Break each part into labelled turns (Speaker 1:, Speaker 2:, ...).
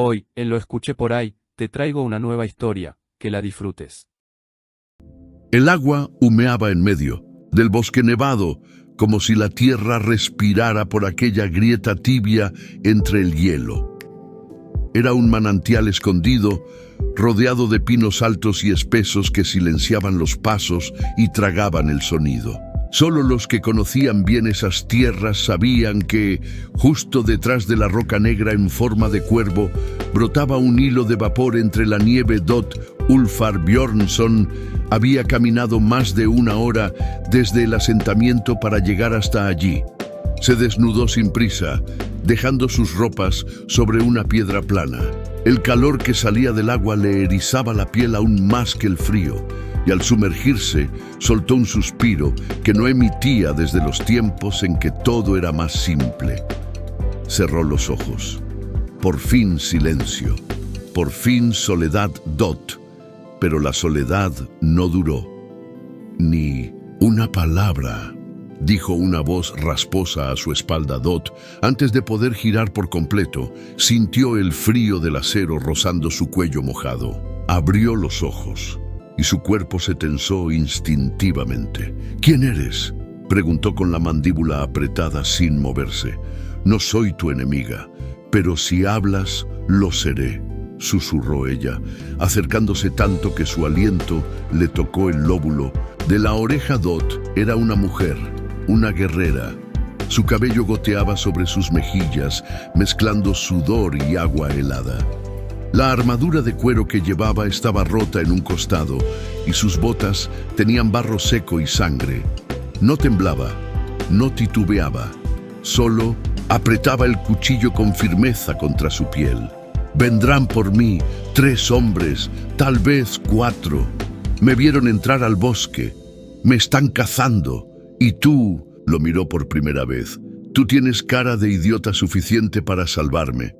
Speaker 1: Hoy, en Lo escuché por ahí, te traigo una nueva historia, que la disfrutes.
Speaker 2: El agua humeaba en medio del bosque nevado, como si la tierra respirara por aquella grieta tibia entre el hielo. Era un manantial escondido, rodeado de pinos altos y espesos que silenciaban los pasos y tragaban el sonido. Solo los que conocían bien esas tierras sabían que, justo detrás de la roca negra en forma de cuervo, brotaba un hilo de vapor entre la nieve. Ulfar Björnsson había caminado más de una hora desde el asentamiento para llegar hasta allí. Se desnudó sin prisa, dejando sus ropas sobre una piedra plana. El calor que salía del agua le erizaba la piel aún más que el frío, y al sumergirse, soltó un suspiro que no emitía desde los tiempos en que todo era más simple. Cerró los ojos. Por fin silencio. Por fin soledad. Pero la soledad no duró. Ni una palabra, dijo una voz rasposa a su espalda. Antes de poder girar por completo, sintió el frío del acero rozando su cuello mojado. Abrió los ojos y su cuerpo se tensó instintivamente. ¿Quién eres?, preguntó con la mandíbula apretada sin moverse. No soy tu enemiga, pero si hablas, lo seré, susurró ella, acercándose tanto que su aliento le tocó el lóbulo de la oreja. Era una mujer, una guerrera. Su cabello goteaba sobre sus mejillas, mezclando sudor y agua helada. La armadura de cuero que llevaba estaba rota en un costado y sus botas tenían barro seco y sangre. No temblaba, no titubeaba, solo apretaba el cuchillo con firmeza contra su piel. Vendrán por mí 3 hombres, tal vez 4. Me vieron entrar al bosque. Me están cazando. Y tú, lo miró por primera vez, tú tienes cara de idiota suficiente para salvarme.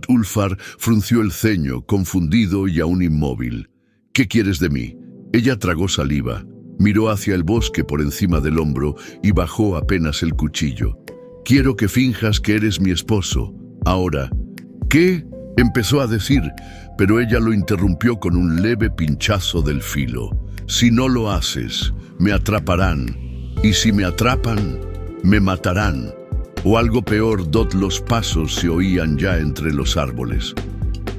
Speaker 2: Ulfar frunció el ceño, confundido y aún inmóvil. ¿Qué quieres de mí? Ella tragó saliva, miró hacia el bosque por encima del hombro y bajó apenas el cuchillo. Quiero que finjas que eres mi esposo. Ahora. ¿Qué?, empezó a decir, pero ella lo interrumpió con un leve pinchazo del filo. Si no lo haces, me atraparán. Y si me atrapan, me matarán. O algo peor. Los pasos se oían ya entre los árboles.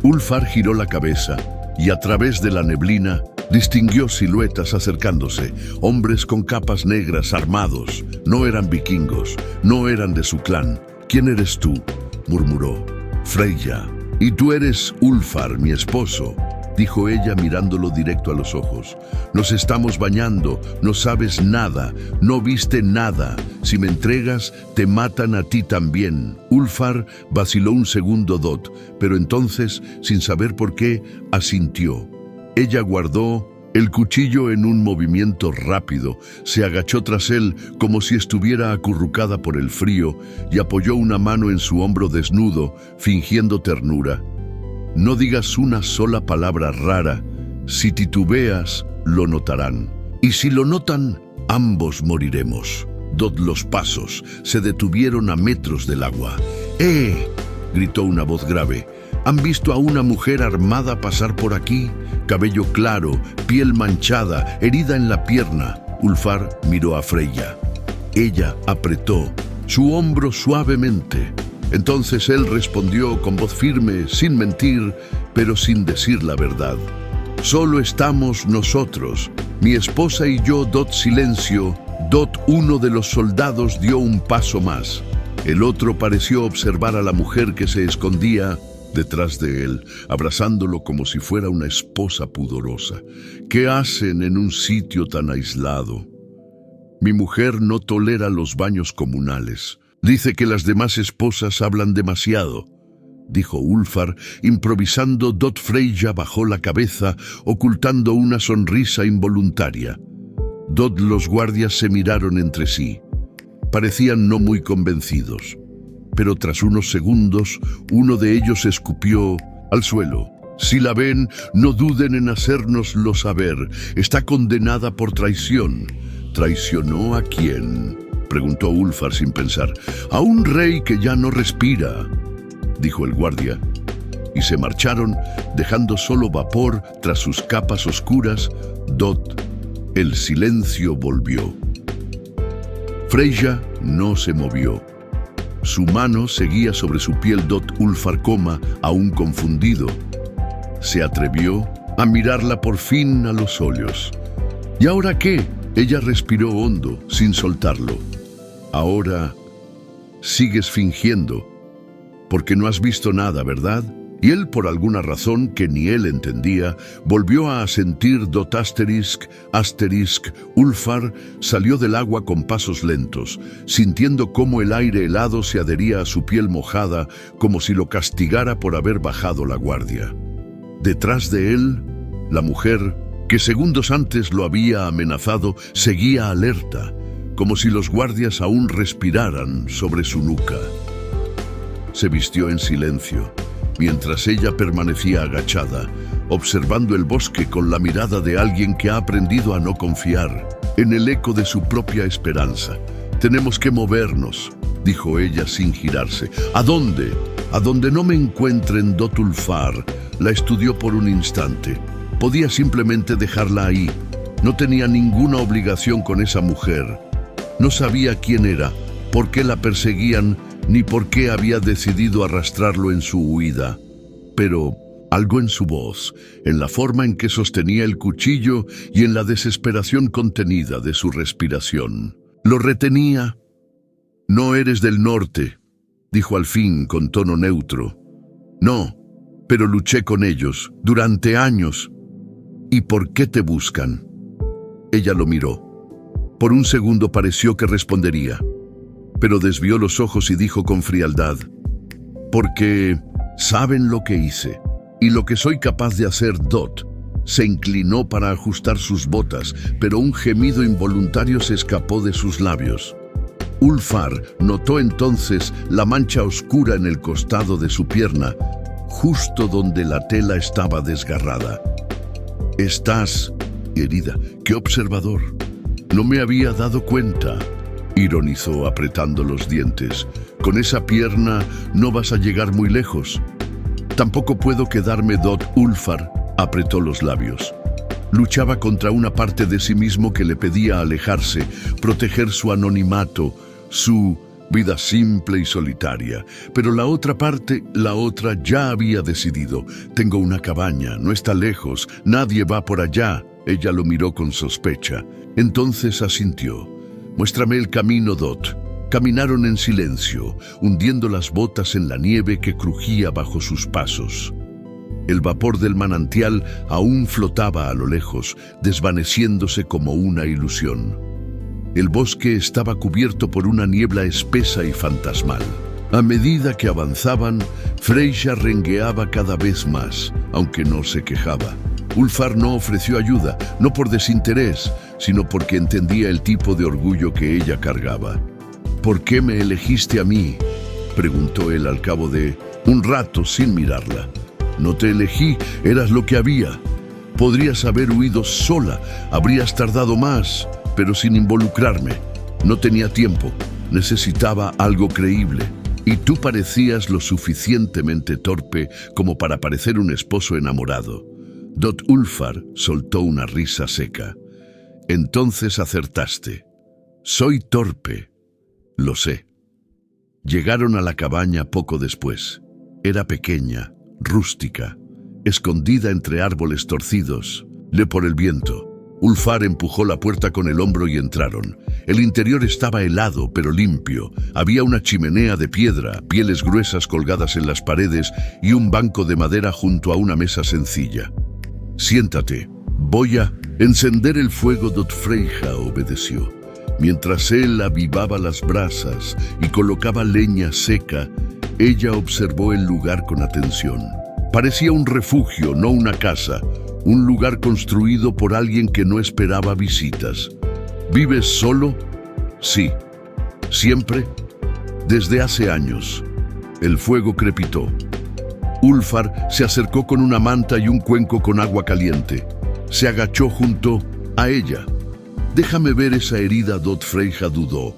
Speaker 2: Ulfar giró la cabeza y a través de la neblina distinguió siluetas acercándose, hombres con capas negras armados. No eran vikingos, no eran de su clan. ¿Quién eres tú?, murmuró. Freyja. Y tú eres Ulfar, mi esposo, dijo ella mirándolo directo a los ojos. Nos estamos bañando, no sabes nada, no viste nada. Si me entregas, te matan a ti también. Ulfar vaciló un segundo. Pero entonces, sin saber por qué, asintió. Ella guardó el cuchillo en un movimiento rápido, se agachó tras él como si estuviera acurrucada por el frío y apoyó una mano en su hombro desnudo, fingiendo ternura. No digas una sola palabra rara. Si titubeas, lo notarán. Y si lo notan, ambos moriremos. Los pasos se detuvieron a metros del agua. ¡Eh!, gritó una voz grave. ¿Han visto a una mujer armada pasar por aquí? Cabello claro, piel manchada, herida en la pierna. Ulfar miró a Freyja. Ella apretó su hombro suavemente. Entonces él respondió con voz firme, sin mentir, pero sin decir la verdad. Solo estamos nosotros, mi esposa y yo. Silencio. Uno de los soldados dio un paso más. El otro pareció observar a la mujer que se escondía detrás de él, abrazándolo como si fuera una esposa pudorosa. ¿Qué hacen en un sitio tan aislado? Mi mujer no tolera los baños comunales. Dice que las demás esposas hablan demasiado, dijo Ulfar, improvisando. Freyja bajó la cabeza, ocultando una sonrisa involuntaria. Los guardias se miraron entre sí. Parecían no muy convencidos. Pero tras unos segundos, uno de ellos escupió al suelo. Si la ven, no duden en hacérnoslo saber. Está condenada por traición. ¿Traicionó a quién?, preguntó Ulfar sin pensar. A un rey que ya no respira, dijo el guardia. y se marcharon, dejando solo vapor tras sus capas oscuras. Dot, el silencio volvió. Freyja no se movió. Su mano seguía sobre su piel. Dot Ulfar coma, aún confundido. Se atrevió a mirarla por fin a los ojos. ¿Y ahora qué? Ella respiró hondo, sin soltarlo. Ahora sigues fingiendo, porque no has visto nada, ¿verdad? Y él, por alguna razón que ni él entendía, volvió a asentir. Dot ***. Ulfar salió del agua con pasos lentos, sintiendo cómo el aire helado se adhería a su piel mojada, como si lo castigara por haber bajado la guardia. Detrás de él, la mujer, que segundos antes lo había amenazado, seguía alerta, como si los guardias aún respiraran sobre su nuca. Se vistió en silencio, mientras ella permanecía agachada, observando el bosque con la mirada de alguien que ha aprendido a no confiar en el eco de su propia esperanza. «Tenemos que movernos», dijo ella sin girarse. «¿A dónde? A donde no me encuentren». Dot Ulfar la estudió por un instante. Podía simplemente dejarla ahí. No tenía ninguna obligación con esa mujer. No sabía quién era, por qué la perseguían, ni por qué había decidido arrastrarlo en su huida. Pero algo en su voz, en la forma en que sostenía el cuchillo y en la desesperación contenida de su respiración, lo retenía. «No eres del norte», dijo al fin con tono neutro. «No, pero luché con ellos durante años». «¿Y por qué te buscan?». Ella lo miró. Por un segundo pareció que respondería, pero desvió los ojos y dijo con frialdad: «Porque saben lo que hice y lo que soy capaz de hacer». Dot se inclinó para ajustar sus botas, pero un gemido involuntario se escapó de sus labios. Ulfar notó entonces la mancha oscura en el costado de su pierna, justo donde la tela estaba desgarrada. «Estás herida. ¡Qué observador! No me había dado cuenta», ironizó apretando los dientes. «Con esa pierna no vas a llegar muy lejos». «Tampoco puedo quedarme». Dot Ulfar apretó los labios. Luchaba contra una parte de sí mismo que le pedía alejarse, proteger su anonimato, su vida simple y solitaria. Pero la otra parte, la otra, ya había decidido. «Tengo una cabaña, no está lejos, nadie va por allá». Ella lo miró con sospecha. Entonces asintió. «Muéstrame el camino». Dot. Caminaron en silencio, hundiendo las botas en la nieve que crujía bajo sus pasos. El vapor del manantial aún flotaba a lo lejos, desvaneciéndose como una ilusión. El bosque estaba cubierto por una niebla espesa y fantasmal. A medida que avanzaban, Freyja rengueaba cada vez más, aunque no se quejaba. Ulfar no ofreció ayuda, no por desinterés, sino porque entendía el tipo de orgullo que ella cargaba. «¿Por qué me elegiste a mí?», preguntó él al cabo de un rato sin mirarla. «No te elegí, eras lo que había. Podrías haber huido sola, habrías tardado más, pero sin involucrarme. No tenía tiempo, necesitaba algo creíble. Y tú parecías lo suficientemente torpe como para parecer un esposo enamorado». Dot Ulfar soltó una risa seca. «Entonces acertaste. Soy torpe. Lo sé». Llegaron a la cabaña poco después. Era pequeña, rústica, escondida entre árboles torcidos, por el viento. Ulfar empujó la puerta con el hombro y entraron. El interior estaba helado pero limpio. Había una chimenea de piedra, pieles gruesas colgadas en las paredes y un banco de madera junto a una mesa sencilla. «Siéntate. Voy a encender el fuego». Dot Freyja obedeció. Mientras él avivaba las brasas y colocaba leña seca, ella observó el lugar con atención. Parecía un refugio, no una casa, un lugar construido por alguien que no esperaba visitas. «¿Vives solo?». «Sí». «¿Siempre?». «Desde hace años». El fuego crepitó. Ulfar se acercó con una manta y un cuenco con agua caliente. Se agachó junto a ella. «Déjame ver esa herida». Dot Freyja dudó,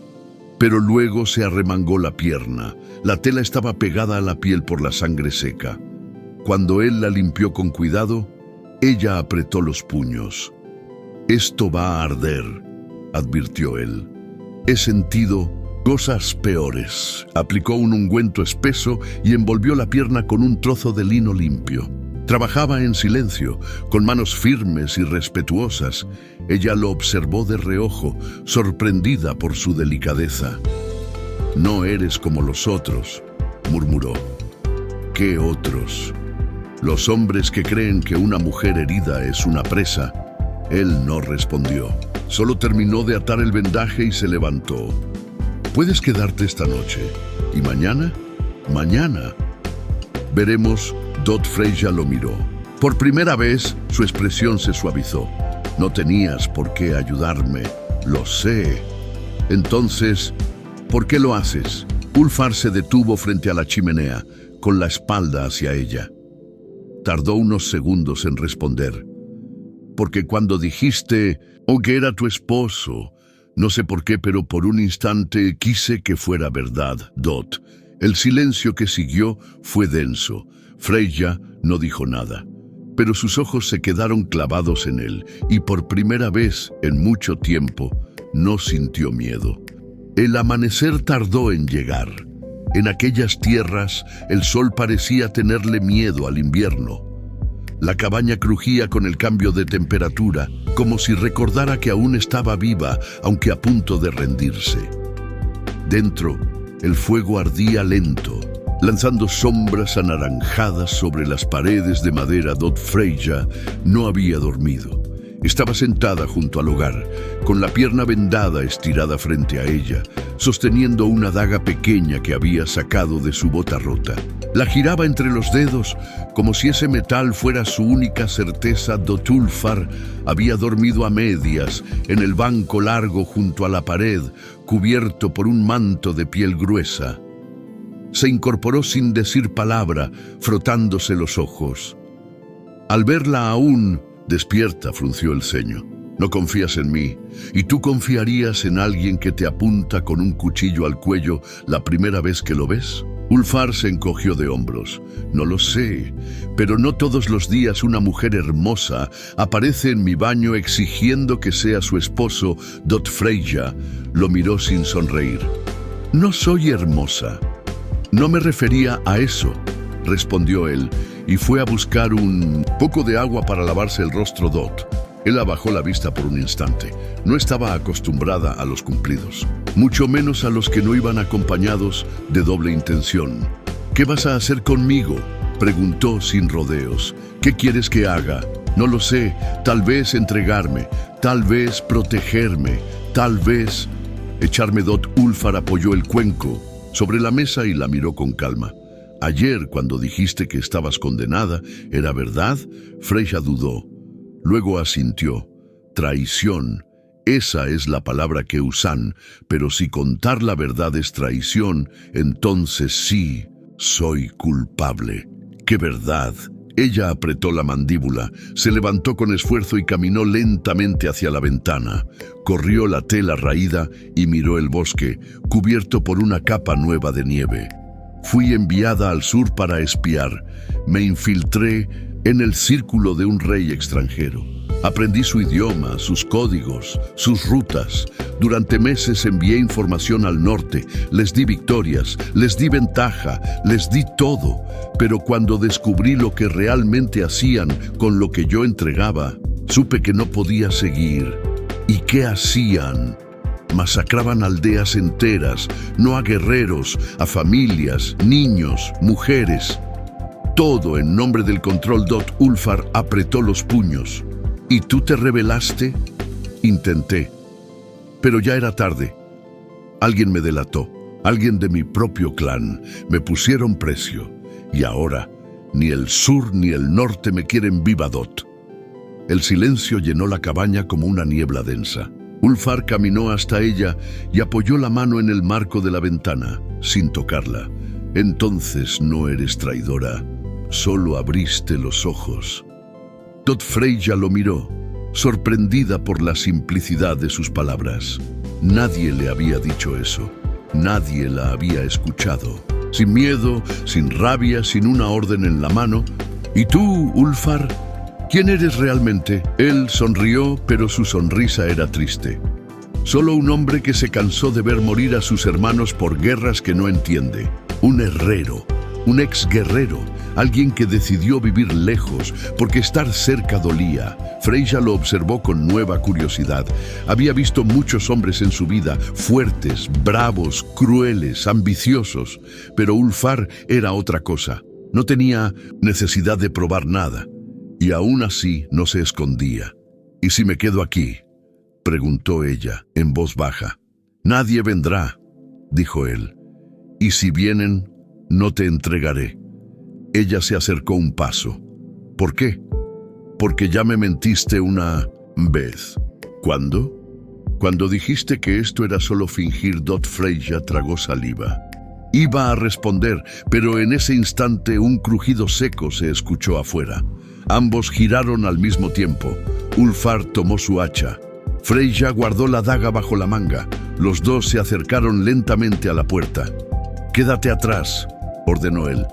Speaker 2: pero luego se arremangó la pierna. La tela estaba pegada a la piel por la sangre seca. cuando él la limpió con cuidado, ella apretó los puños. «Esto va a arder», advirtió él. «He sentido cosas peores». Aplicó un ungüento espeso y envolvió la pierna con un trozo de lino limpio. Trabajaba en silencio, con manos firmes y respetuosas. Ella lo observó de reojo, sorprendida por su delicadeza. «No eres como los otros», murmuró. «¿Qué otros?» «Los hombres que creen que una mujer herida es una presa». Él no respondió. Solo terminó de atar el vendaje y se levantó. «Puedes quedarte esta noche. ¿Y mañana?» «Mañana». «Veremos». Dot Freyja lo miró. Por primera vez, su expresión se suavizó. «No tenías por qué ayudarme. Lo sé». «Entonces, ¿por qué lo haces?» Ulfar se detuvo frente a la chimenea, con la espalda hacia ella. Tardó unos segundos en responder. «Porque cuando dijiste, que era tu esposo, no sé por qué, pero por un instante quise que fuera verdad, Dot». El silencio que siguió fue denso. Freyja no dijo nada, pero sus ojos se quedaron clavados en él y por primera vez en mucho tiempo no sintió miedo. El amanecer tardó en llegar. En aquellas tierras el sol parecía tenerle miedo al invierno. La cabaña crujía con el cambio de temperatura, como si recordara que aún estaba viva, aunque a punto de rendirse. Dentro, el fuego ardía lento, lanzando sombras anaranjadas sobre las paredes de madera. Dot Freyja no había dormido. Estaba sentada junto al hogar, con la pierna vendada estirada frente a ella, sosteniendo una daga pequeña que había sacado de su bota rota. La giraba entre los dedos, como si ese metal fuera su única certeza. Dot Ulfar había dormido a medias, en el banco largo junto a la pared, cubierto por un manto de piel gruesa. Se incorporó sin decir palabra, frotándose los ojos. Al verla aún despierta, frunció el ceño. «No confías en mí, y tú confiarías en alguien que te apunta con un cuchillo al cuello la primera vez que lo ves». Ulfar se encogió de hombros. «No lo sé, pero no todos los días una mujer hermosa aparece en mi baño exigiendo que sea su esposo». Dot Freyja lo miró sin sonreír. «No soy hermosa». «No me refería a eso», respondió él, y fue a buscar un poco de agua para lavarse el rostro. Dot. Él bajó la vista por un instante. No estaba acostumbrada a los cumplidos, mucho menos a los que no iban acompañados de doble intención. «¿Qué vas a hacer conmigo?», preguntó sin rodeos. «¿Qué quieres que haga?» «No lo sé. Tal vez entregarme, tal vez protegerme, tal vez...» echarme». Dot Ulfar apoyó el cuenco sobre la mesa y la miró con calma. «Ayer, cuando dijiste que estabas condenada, ¿era verdad?». Freyja dudó. Luego asintió. «Traición. Esa es la palabra que usan, pero si contar la verdad es traición, entonces sí, soy culpable». «¿Qué verdad?». Ella apretó la mandíbula, se levantó con esfuerzo y caminó lentamente hacia la ventana. Corrió la tela raída y miró el bosque, cubierto por una capa nueva de nieve. «Fui enviada al sur para espiar. Me infiltré en el círculo de un rey extranjero. Aprendí su idioma, sus códigos, sus rutas. Durante meses envié información al norte, les di victorias, les di ventaja, les di todo. Pero cuando descubrí lo que realmente hacían con lo que yo entregaba, supe que no podía seguir». «¿Y qué hacían?». «Masacraban aldeas enteras, no a guerreros, a familias, niños, mujeres. Todo en nombre del control». Dot Ulfar apretó los puños. «¿Y tú te rebelaste?». «Intenté, pero ya era tarde. Alguien me delató, alguien de mi propio clan. Me pusieron precio. Y ahora, ni el sur ni el norte me quieren viva». Dot. El silencio llenó la cabaña como una niebla densa. Ulfar caminó hasta ella y apoyó la mano en el marco de la ventana, sin tocarla. «Entonces no eres traidora, solo abriste los ojos». Dot Freyja lo miró, sorprendida por la simplicidad de sus palabras. Nadie le había dicho eso, nadie la había escuchado. Sin miedo, sin rabia, sin una orden en la mano, ¿Y tú, Ulfar? ¿Quién eres realmente? Él sonrió, pero su sonrisa era triste. Solo un hombre que se cansó de ver morir a sus hermanos por guerras que no entiende. Un herrero, un exguerrero, alguien que decidió vivir lejos porque estar cerca dolía. Freyja lo observó con nueva curiosidad. Había visto muchos hombres en su vida, fuertes, bravos, crueles, ambiciosos, pero Ulfar era otra cosa. No tenía necesidad de probar nada, y aún así no se escondía. ¿Y si me quedo aquí?, preguntó ella, en voz baja. Nadie vendrá, dijo él. Y si vienen, no te entregaré. Ella se acercó un paso. ¿Por qué? Porque ya me mentiste una vez. ¿Cuándo? Cuando dijiste que esto era solo fingir. Freyja tragó saliva. Iba a responder, pero en ese instante un crujido seco se escuchó afuera. Ambos giraron al mismo tiempo. Ulfar tomó su hacha. Freyja guardó la daga bajo la manga. Los dos se acercaron lentamente a la puerta. «Quédate atrás», ordenó él.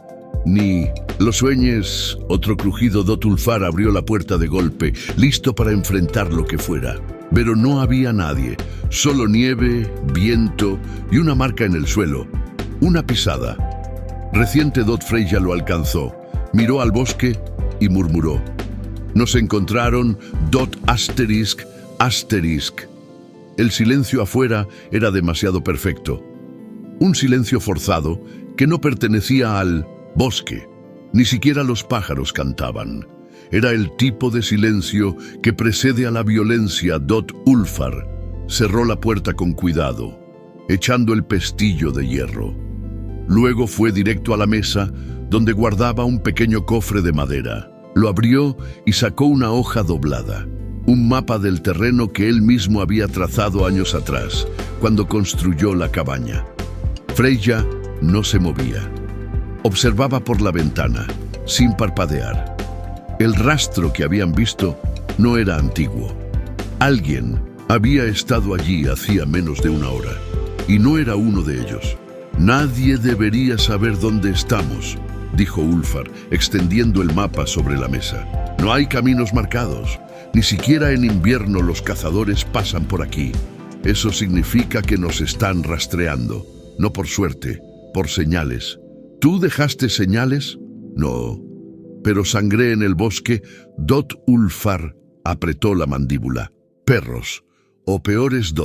Speaker 2: «Ni lo sueñes». Otro crujido. Ulfar abrió la puerta de golpe, listo para enfrentar lo que fuera. Pero no había nadie, solo nieve, viento y una marca en el suelo. Una pisada. Reciente. Freyja lo alcanzó, miró al bosque y murmuró. «Nos encontraron. Asterisk. El silencio afuera era demasiado perfecto. Un silencio forzado que no pertenecía al bosque. Ni siquiera los pájaros cantaban. Era el tipo de silencio que precede a la violencia. Ulfar cerró la puerta con cuidado, echando el pestillo de hierro. Luego fue directo a la mesa, donde guardaba un pequeño cofre de madera. Lo abrió y sacó una hoja doblada. Un mapa del terreno que él mismo había trazado años atrás, cuando construyó la cabaña. Freyja no se movía. Observaba por la ventana, sin parpadear. El rastro que habían visto no era antiguo. Alguien había estado allí hacía menos de una hora, y no era uno de ellos. «Nadie debería saber dónde estamos», dijo Ulfar, extendiendo el mapa sobre la mesa. «No hay caminos marcados. Ni siquiera en invierno los cazadores pasan por aquí. Eso significa que nos están rastreando. No por suerte, por señales. ¿Tú dejaste señales?» «No. Pero sangré en el bosque». Ulfar apretó la mandíbula. «Perros. O peores.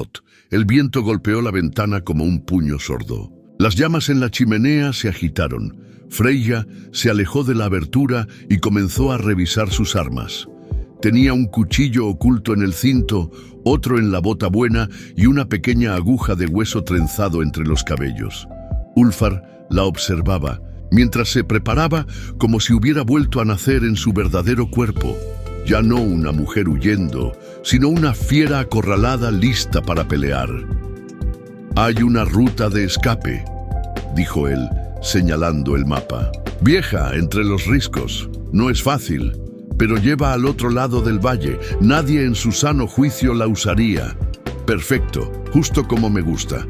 Speaker 2: El viento golpeó la ventana como un puño sordo. Las llamas en la chimenea se agitaron. Freyja se alejó de la abertura y comenzó a revisar sus armas. Tenía un cuchillo oculto en el cinto, otro en la bota buena y una pequeña aguja de hueso trenzado entre los cabellos. Ulfar la observaba, mientras se preparaba como si hubiera vuelto a nacer en su verdadero cuerpo. Ya no una mujer huyendo, sino una fiera acorralada lista para pelear. «Hay una ruta de escape», dijo él, señalando el mapa. «Vieja entre los riscos. No es fácil, pero lleva al otro lado del valle. Nadie en su sano juicio la usaría. Perfecto, justo como me gusta.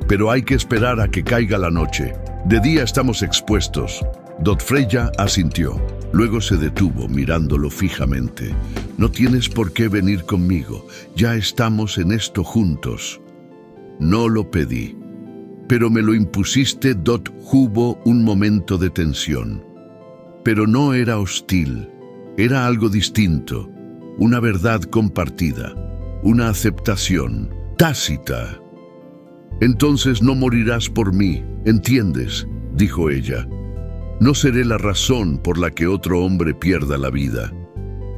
Speaker 2: Pero hay que esperar a que caiga la noche. De día estamos expuestos». Freyja asintió. Luego se detuvo, mirándolo fijamente. «No tienes por qué venir conmigo. Ya estamos en esto juntos». «No lo pedí, pero me lo impusiste». Hubo un momento de tensión. Pero no era hostil. Era algo distinto, una verdad compartida, una aceptación tácita. «Entonces no morirás por mí, ¿entiendes?», dijo ella. «No seré la razón por la que otro hombre pierda la vida.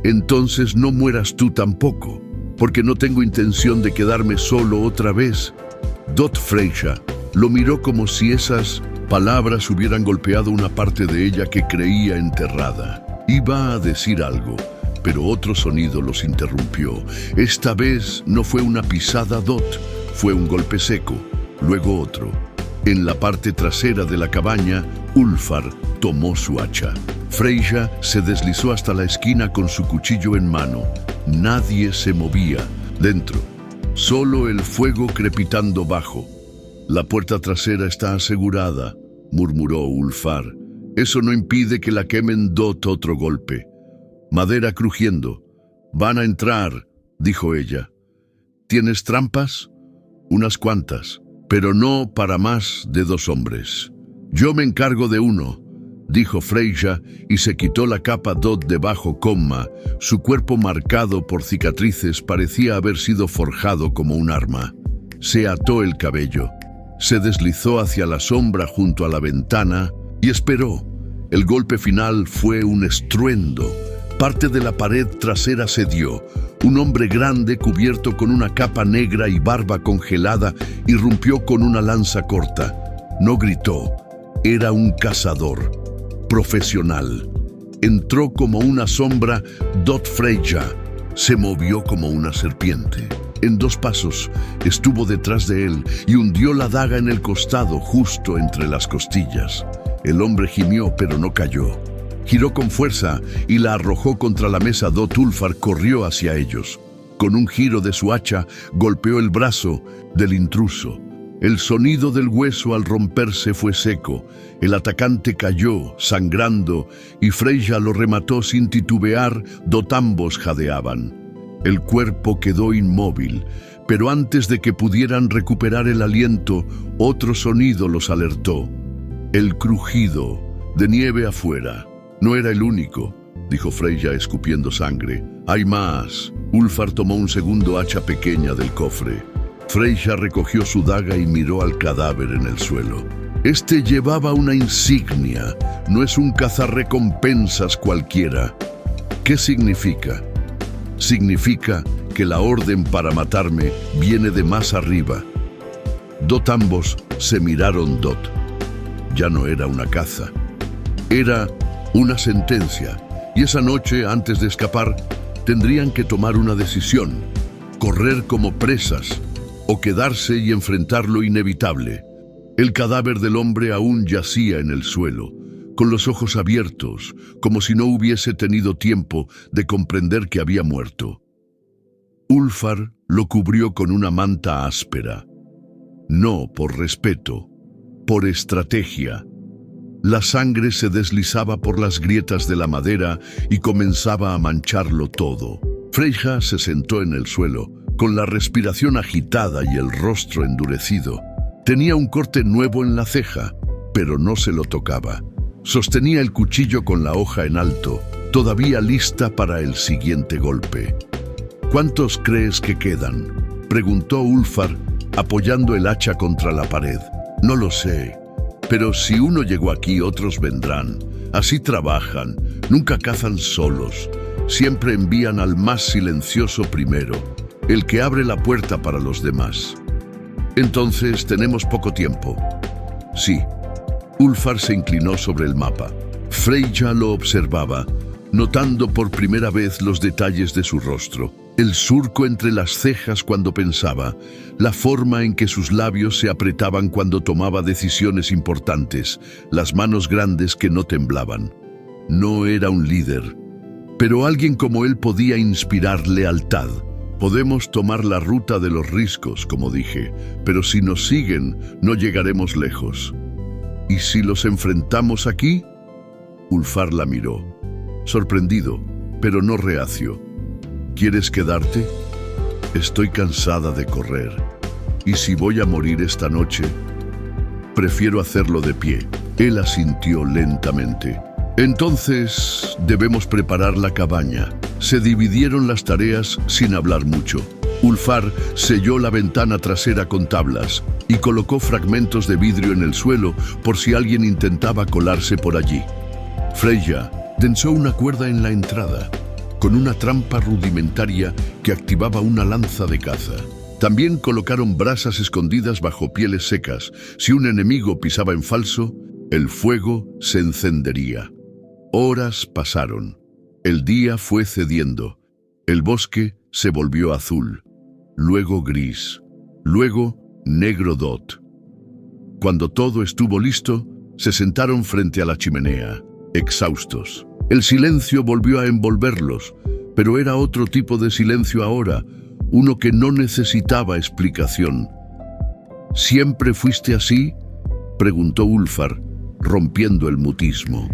Speaker 2: Entonces no mueras tú tampoco, porque no tengo intención de quedarme solo otra vez». Freyja lo miró como si esas palabras hubieran golpeado una parte de ella que creía enterrada. Iba a decir algo, pero otro sonido los interrumpió. Esta vez no fue una pisada. Fue un golpe seco, luego otro. En la parte trasera de la cabaña, Ulfar tomó su hacha. Freyja se deslizó hasta la esquina con su cuchillo en mano. Nadie se movía. Dentro, solo el fuego crepitando bajo. «La puerta trasera está asegurada», murmuró Ulfar, Eso no impide que la quemen Dot otro golpe. Madera crujiendo. Van a entrar, dijo ella. ¿Tienes trampas? Unas cuantas, pero no para más de 2 hombres. Yo me encargo de uno, dijo Freyja, y se quitó la capa Dot de bajo coma. Su cuerpo marcado por cicatrices parecía haber sido forjado como un arma. Se ató el cabello, se deslizó hacia la sombra junto a la ventana y esperó. El golpe final fue un estruendo. Parte de la pared trasera cedió. Un hombre grande cubierto con una capa negra y barba congelada irrumpió con una lanza corta. No gritó. Era un cazador profesional. Entró como una sombra. Dot Freyja se movió como una serpiente. En 2 pasos estuvo detrás de él y hundió la daga en el costado justo entre las costillas. El hombre gimió pero no cayó. Giró con fuerza y la arrojó contra la mesa. Dot Ulfar corrió hacia ellos. Con un giro de su hacha golpeó el brazo del intruso. El sonido del hueso al romperse fue seco. El atacante cayó, sangrando, y Freyja lo remató sin titubear. Ambos jadeaban. El cuerpo quedó inmóvil, pero antes de que pudieran recuperar el aliento, otro sonido los alertó. El crujido de nieve afuera. No era el único, dijo Freyja escupiendo sangre. Hay más. Ulfar tomó un segundo hacha pequeña del cofre. Freyja recogió su daga y miró al cadáver en el suelo. Este llevaba una insignia. No es un cazarrecompensas cualquiera. ¿Qué significa? Significa que la orden para matarme viene de más arriba. Ambos se miraron. Dot ya no era una caza. Era una sentencia. Y esa noche, antes de escapar, tendrían que tomar una decisión. Correr como presas o quedarse y enfrentar lo inevitable. El cadáver del hombre aún yacía en el suelo, con los ojos abiertos, como si no hubiese tenido tiempo de comprender que había muerto. Ulfar lo cubrió con una manta áspera. No por respeto, por estrategia. La sangre se deslizaba por las grietas de la madera y comenzaba a mancharlo todo. Freyja se sentó en el suelo, con la respiración agitada y el rostro endurecido. Tenía un corte nuevo en la ceja, pero no se lo tocaba. Sostenía el cuchillo con la hoja en alto, todavía lista para el siguiente golpe. ¿Cuántos crees que quedan?, preguntó Ulfar, apoyando el hacha contra la pared. No lo sé, pero si uno llegó aquí, otros vendrán. Así trabajan, nunca cazan solos. Siempre envían al más silencioso primero, el que abre la puerta para los demás. Entonces tenemos poco tiempo. Sí. Ulfar se inclinó sobre el mapa. Freyja lo observaba, notando por primera vez los detalles de su rostro. El surco entre las cejas cuando pensaba, la forma en que sus labios se apretaban cuando tomaba decisiones importantes, las manos grandes que no temblaban. No era un líder, pero alguien como él podía inspirar lealtad. Podemos tomar la ruta de los riscos, como dije, pero si nos siguen, no llegaremos lejos. ¿Y si los enfrentamos aquí? Ulfar la miró, sorprendido, pero no reacio. ¿Quieres quedarte? Estoy cansada de correr. ¿Y si voy a morir esta noche? Prefiero hacerlo de pie. Él asintió lentamente. Entonces, debemos preparar la cabaña. Se dividieron las tareas sin hablar mucho. Ulfar selló la ventana trasera con tablas y colocó fragmentos de vidrio en el suelo por si alguien intentaba colarse por allí. Freyja tensó una cuerda en la entrada, con una trampa rudimentaria que activaba una lanza de caza. También colocaron brasas escondidas bajo pieles secas. Si un enemigo pisaba en falso, el fuego se encendería. Horas pasaron. El día fue cediendo. El bosque se volvió azul, luego gris, luego negro. Cuando todo estuvo listo, se sentaron frente a la chimenea, exhaustos. El silencio volvió a envolverlos, pero era otro tipo de silencio ahora, uno que no necesitaba explicación. ¿Siempre fuiste así?, preguntó Ulfar, rompiendo el mutismo.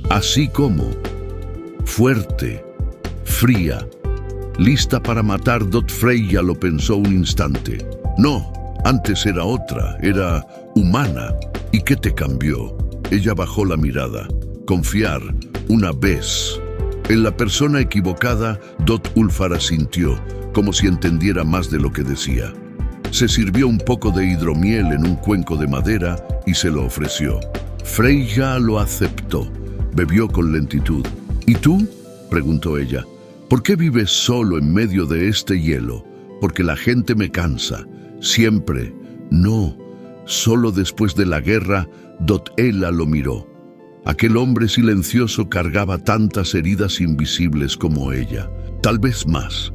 Speaker 2: Así como, fuerte, fría, lista para matar, Dot Freyja lo pensó un instante. No, antes era otra, era humana. ¿Y qué te cambió? Ella bajó la mirada. Confiar, una vez. En la persona equivocada, Dot Ulfar asintió, como si entendiera más de lo que decía. Se sirvió un poco de hidromiel en un cuenco de madera y se lo ofreció. Freyja lo aceptó. Bebió con lentitud. ¿Y tú?, preguntó ella. ¿Por qué vives solo en medio de este hielo? Porque la gente me cansa. Siempre. No. Solo después de la guerra, Dot-Ela lo miró. Aquel hombre silencioso cargaba tantas heridas invisibles como ella. Tal vez más.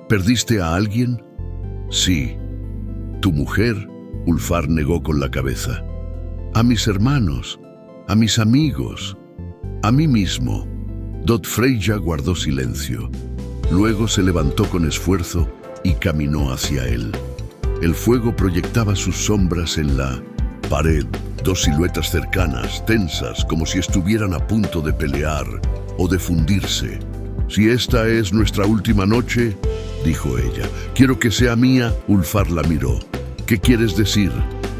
Speaker 2: ¿Perdiste a alguien? Sí. ¿Tu mujer? Ulfar negó con la cabeza. A mis hermanos, a mis amigos, a mí mismo. Dot Freyja guardó silencio. Luego se levantó con esfuerzo y caminó hacia él. El fuego proyectaba sus sombras en la pared. Dos siluetas cercanas, tensas, como si estuvieran a punto de pelear o de fundirse. Si esta es nuestra última noche, dijo ella, quiero que sea mía. Ulfar la miró. ¿Qué quieres decir?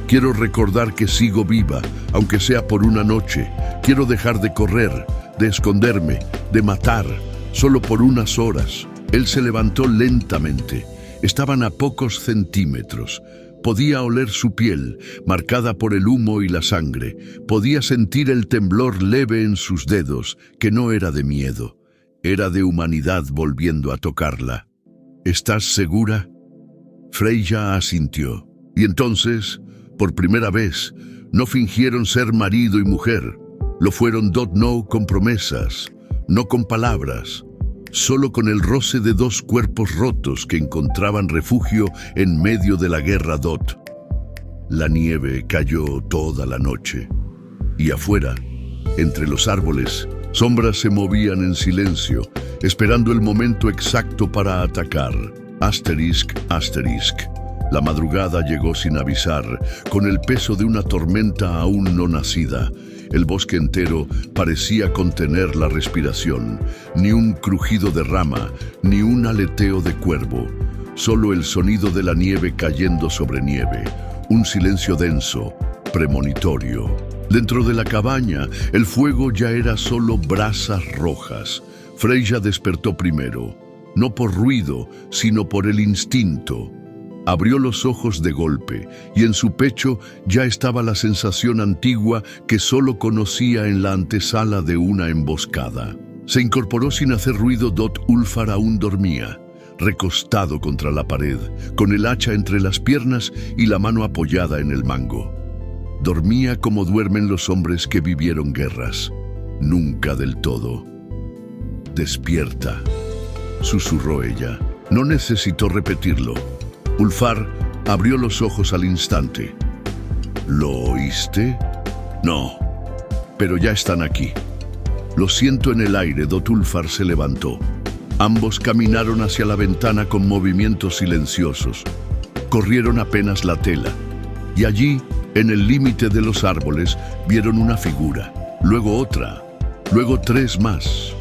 Speaker 2: Quiero recordar que sigo viva, aunque sea por una noche. Quiero dejar de correr, de esconderme, de matar, solo por unas horas. Él se levantó lentamente. Estaban a pocos centímetros. Podía oler su piel, marcada por el humo y la sangre. Podía sentir el temblor leve en sus dedos, que no era de miedo. Era de humanidad volviendo a tocarla. ¿Estás segura? Freyja asintió. Y entonces, por primera vez, no fingieron ser marido y mujer. Lo fueron Dot no con promesas, no con palabras, solo con el roce de dos cuerpos rotos que encontraban refugio en medio de la guerra. Dot. La nieve cayó toda la noche. Y afuera, entre los árboles, sombras se movían en silencio, esperando el momento exacto para atacar. Asterisk, asterisk. La madrugada llegó sin avisar, con el peso de una tormenta aún no nacida. El bosque entero parecía contener la respiración. Ni un crujido de rama, ni un aleteo de cuervo. Solo el sonido de la nieve cayendo sobre nieve. Un silencio denso, premonitorio. Dentro de la cabaña, el fuego ya era solo brasas rojas. Freyja despertó primero, no por ruido, sino por el instinto. Abrió los ojos de golpe, y en su pecho ya estaba la sensación antigua que solo conocía en la antesala de una emboscada. Se incorporó sin hacer ruido. Dot Ulfar aún dormía, recostado contra la pared, con el hacha entre las piernas y la mano apoyada en el mango. Dormía como duermen los hombres que vivieron guerras, nunca del todo. «Despierta», susurró ella. No necesitó repetirlo. Ulfar abrió los ojos al instante. ¿Lo oíste? No, pero ya están aquí. Lo siento en el aire. Dot Ulfar se levantó. Ambos caminaron hacia la ventana con movimientos silenciosos. Corrieron apenas la tela. Y allí, en el límite de los árboles, vieron una figura. Luego otra. Luego tres más.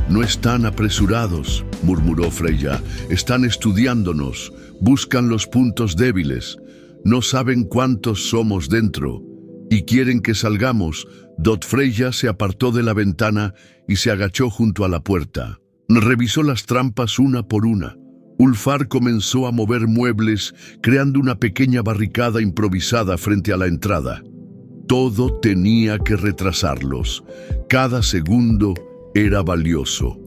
Speaker 2: «No están apresurados», murmuró Freyja. «Están estudiándonos. Buscan los puntos débiles. No saben cuántos somos dentro. Y quieren que salgamos». Dot Freyja se apartó de la ventana y se agachó junto a la puerta. Revisó las trampas una por una. Ulfar comenzó a mover muebles, creando una pequeña barricada improvisada frente a la entrada. Todo tenía que retrasarlos. Cada segundo era valioso.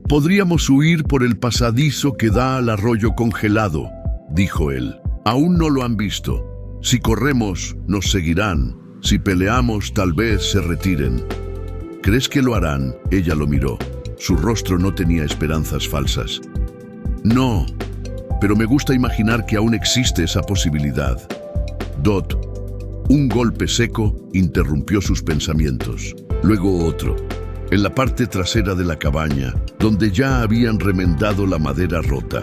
Speaker 2: «Podríamos huir por el pasadizo que da al arroyo congelado», dijo él. «Aún no lo han visto. Si corremos, nos seguirán. Si peleamos, tal vez se retiren». «¿Crees que lo harán?», ella lo miró. Su rostro no tenía esperanzas falsas. «No, pero me gusta imaginar que aún existe esa posibilidad». Dot. Un golpe seco interrumpió sus pensamientos. Luego otro. En la parte trasera de la cabaña, donde ya habían remendado la madera rota.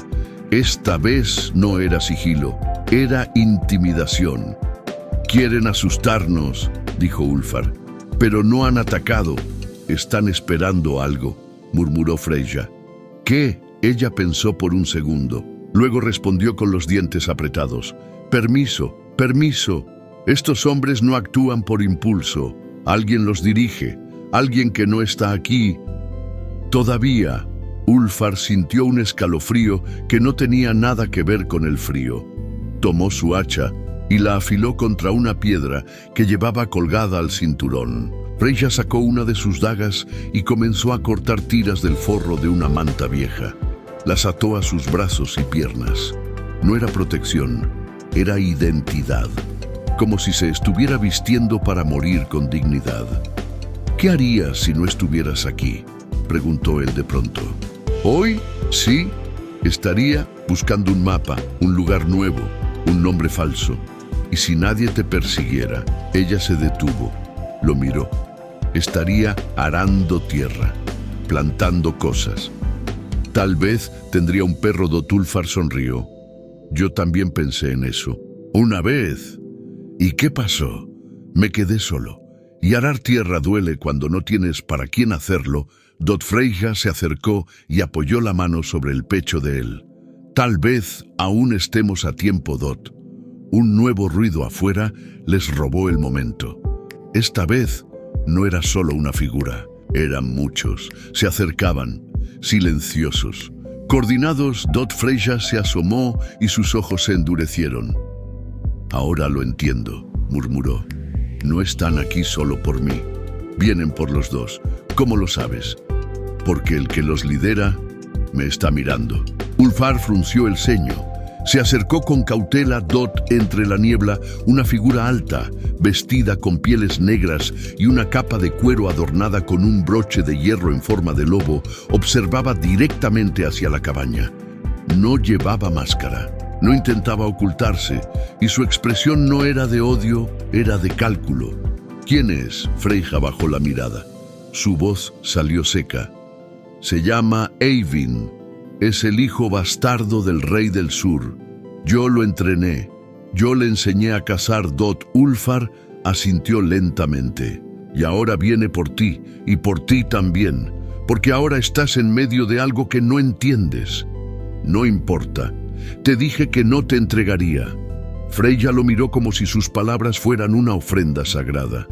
Speaker 2: Esta vez no era sigilo, era intimidación. «Quieren asustarnos», dijo Ulfar. Pero no han atacado. Están esperando algo, murmuró Freyja. ¿Qué? Ella pensó por un segundo. Luego respondió con los dientes apretados. Permiso, permiso. Estos hombres no actúan por impulso. Alguien los dirige. Alguien que no está aquí. Todavía, Ulfar sintió un escalofrío que no tenía nada que ver con el frío. Tomó su hacha y la afiló contra una piedra que llevaba colgada al cinturón. Freyja sacó una de sus dagas y comenzó a cortar tiras del forro de una manta vieja. Las ató a sus brazos y piernas. No era protección, era identidad, como si se estuviera vistiendo para morir con dignidad. ¿Qué harías si no estuvieras aquí?, preguntó él de pronto. Hoy, sí, estaría buscando un mapa, un lugar nuevo, un nombre falso. Y si nadie te persiguiera, ella se detuvo, lo miró. Estaría arando tierra, plantando cosas. Tal vez tendría un perro. Ulfar sonrió. Yo también pensé en eso. Una vez. ¿Y qué pasó? Me quedé solo. Y arar tierra duele cuando no tienes para quién hacerlo. Freyja se acercó y apoyó la mano sobre el pecho de él. Tal vez aún estemos a tiempo, Dot. Un nuevo ruido afuera les robó el momento. Esta vez no era solo una figura, eran muchos. Se acercaban, silenciosos. Coordinados, Freyja se asomó y sus ojos se endurecieron. Ahora lo entiendo, murmuró. No están aquí solo por mí. Vienen por los dos. ¿Cómo lo sabes? Porque el que los lidera me está mirando. Ulfar frunció el ceño. Se acercó con cautela. Entre la niebla, una figura alta, vestida con pieles negras y una capa de cuero adornada con un broche de hierro en forma de lobo, observaba directamente hacia la cabaña. No llevaba máscara, no intentaba ocultarse, y su expresión no era de odio, era de cálculo. ¿Quién es? Freyja bajó la mirada. Su voz salió seca. Se llama Eyvind. Es el hijo bastardo del rey del sur. Yo lo entrené. Yo le enseñé a cazar. Ulfar asintió lentamente. Y ahora viene por ti, y por ti también, porque ahora estás en medio de algo que no entiendes. No importa. Te dije que no te entregaría. Freyja lo miró como si sus palabras fueran una ofrenda sagrada.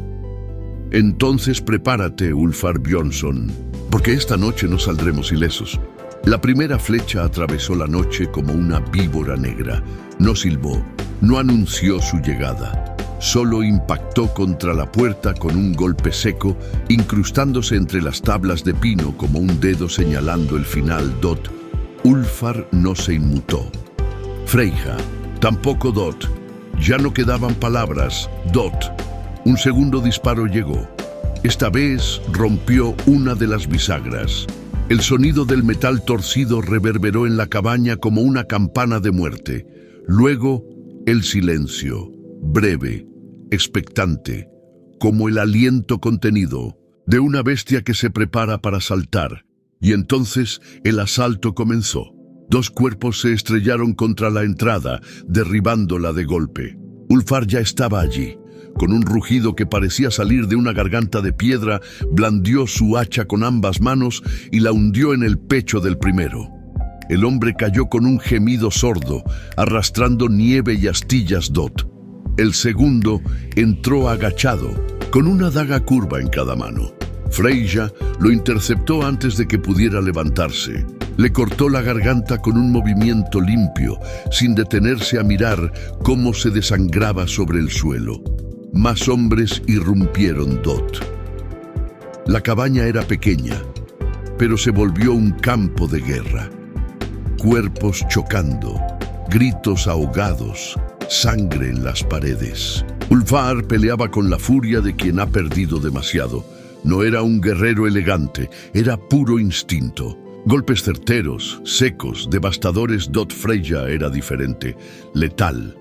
Speaker 2: Entonces prepárate, Ulfar Bjornsson, porque esta noche no saldremos ilesos. La primera flecha atravesó la noche como una víbora negra. No silbó, no anunció su llegada. Solo impactó contra la puerta con un golpe seco, incrustándose entre las tablas de pino como un dedo señalando el final. Ulfar no se inmutó. Freyja, tampoco. Ya no quedaban palabras. Un segundo disparo llegó. Esta vez rompió una de las bisagras. El sonido del metal torcido reverberó en la cabaña como una campana de muerte. Luego, el silencio, breve, expectante, como el aliento contenido de una bestia que se prepara para saltar. Y entonces el asalto comenzó. 2 cuerpos se estrellaron contra la entrada, derribándola de golpe. Ulfar ya estaba allí. Con un rugido que parecía salir de una garganta de piedra, blandió su hacha con ambas manos y la hundió en el pecho del primero. El hombre cayó con un gemido sordo, arrastrando nieve y astillas. El segundo entró agachado, con una daga curva en cada mano. Freyja lo interceptó antes de que pudiera levantarse. Le cortó la garganta con un movimiento limpio, sin detenerse a mirar cómo se desangraba sobre el suelo. Más hombres irrumpieron. La cabaña era pequeña, pero se volvió un campo de guerra. Cuerpos chocando, gritos ahogados, sangre en las paredes. Ulfar peleaba con la furia de quien ha perdido demasiado. No era un guerrero elegante, era puro instinto. Golpes certeros, secos, devastadores. Freyja era diferente, letal,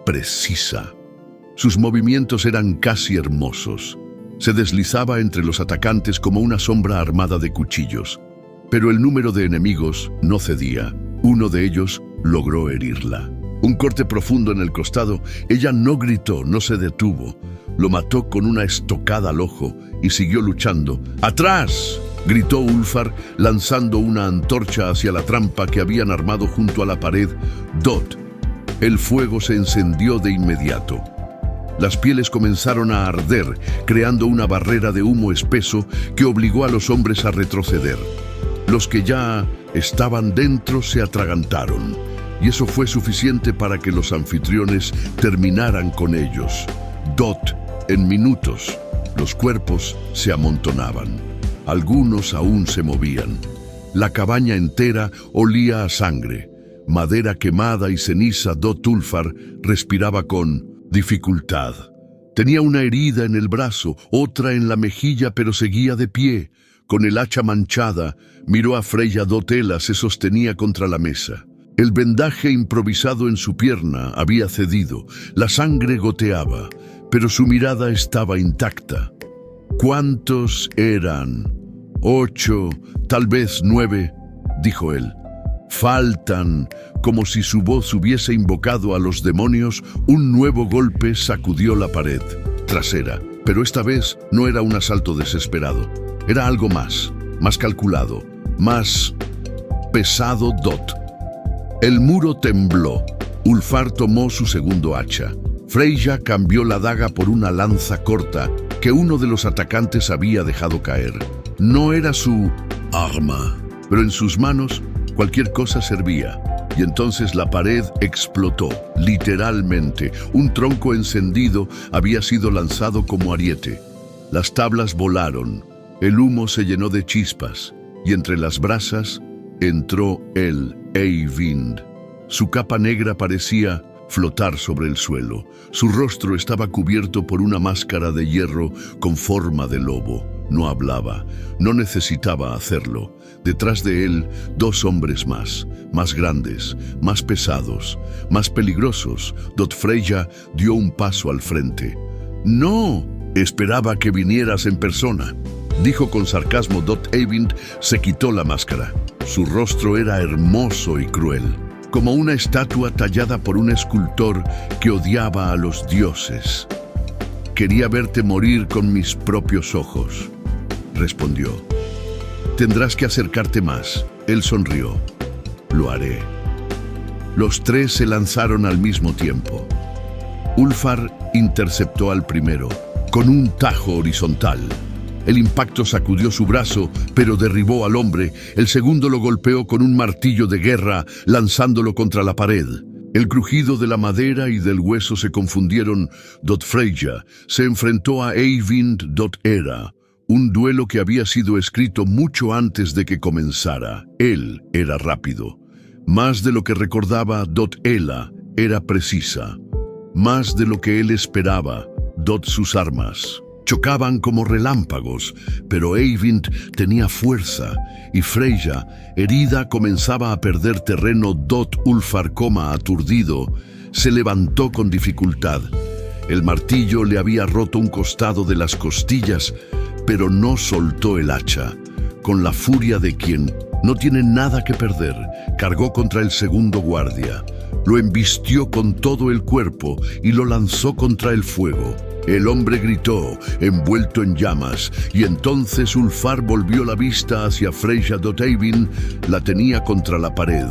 Speaker 2: precisa. Sus movimientos eran casi hermosos. Se deslizaba entre los atacantes como una sombra armada de cuchillos. Pero el número de enemigos no cedía. Uno de ellos logró herirla. Un corte profundo en el costado. Ella no gritó, no se detuvo. Lo mató con una estocada al ojo y siguió luchando. ¡Atrás!, gritó Ulfar, lanzando una antorcha hacia la trampa que habían armado junto a la pared Dot. El fuego se encendió de inmediato. Las pieles comenzaron a arder, creando una barrera de humo espeso que obligó a los hombres a retroceder. Los que ya estaban dentro se atragantaron, y eso fue suficiente para que los anfitriones terminaran con ellos. Dot, en minutos, los cuerpos se amontonaban. Algunos aún se movían. La cabaña entera olía a sangre. Madera quemada y ceniza. Dot Ulfar respiraba con dificultad. Tenía una herida en el brazo, otra en la mejilla, pero seguía de pie. Con el hacha manchada, miró a Freyja. Dot Ela se sostenía contra la mesa. El vendaje improvisado en su pierna había cedido. La sangre goteaba, pero su mirada estaba intacta. ¿Cuántos eran? 8, tal vez 9, dijo él. Faltan. Como si su voz hubiese invocado a los demonios, un nuevo golpe sacudió la pared trasera. Pero esta vez no era un asalto desesperado. Era algo más calculado, más pesado. Dot. El muro tembló. Ulfar tomó su segundo hacha. Freyja cambió la daga por una lanza corta que uno de los atacantes había dejado caer. No era su arma, pero en sus manos cualquier cosa servía. Y entonces la pared explotó, literalmente. Un tronco encendido había sido lanzado como ariete. Las tablas volaron, el humo se llenó de chispas, y entre las brasas entró él, Eyvind. Su capa negra parecía flotar sobre el suelo. Su rostro estaba cubierto por una máscara de hierro con forma de lobo. No hablaba, no necesitaba hacerlo. Detrás de él, 2 hombres más grandes, más pesados, más peligrosos. Dot. Freyja dio un paso al frente. «No, esperaba que vinieras en persona», dijo con sarcasmo. Dot. Eyvind se quitó la máscara. Su rostro era hermoso y cruel, como una estatua tallada por un escultor que odiaba a los dioses. «Quería verte morir con mis propios ojos», respondió. «Tendrás que acercarte más». Él sonrió. «Lo haré». Los 3 se lanzaron al mismo tiempo. Ulfar interceptó al primero, con un tajo horizontal. El impacto sacudió su brazo, pero derribó al hombre. El segundo lo golpeó con un martillo de guerra, lanzándolo contra la pared. El crujido de la madera y del hueso se confundieron. Dot. Freyja se enfrentó a Eyvind. Dot. Era un duelo que había sido escrito mucho antes de que comenzara. Él era rápido. Más de lo que recordaba. Dot. Ela era precisa. Más de lo que él esperaba. Dot. Sus armas chocaban como relámpagos, pero Eyvind tenía fuerza y Freyja, herida, comenzaba a perder terreno. Dot. Ulfar, aturdido, se levantó con dificultad. El martillo le había roto un costado de las costillas, pero no soltó el hacha. Con la furia de quien no tiene nada que perder, cargó contra el segundo guardia. Lo embistió con todo el cuerpo y lo lanzó contra el fuego. El hombre gritó, envuelto en llamas, y entonces Ulfar volvió la vista hacia Freyja. Dot. Eyvind la tenía contra la pared.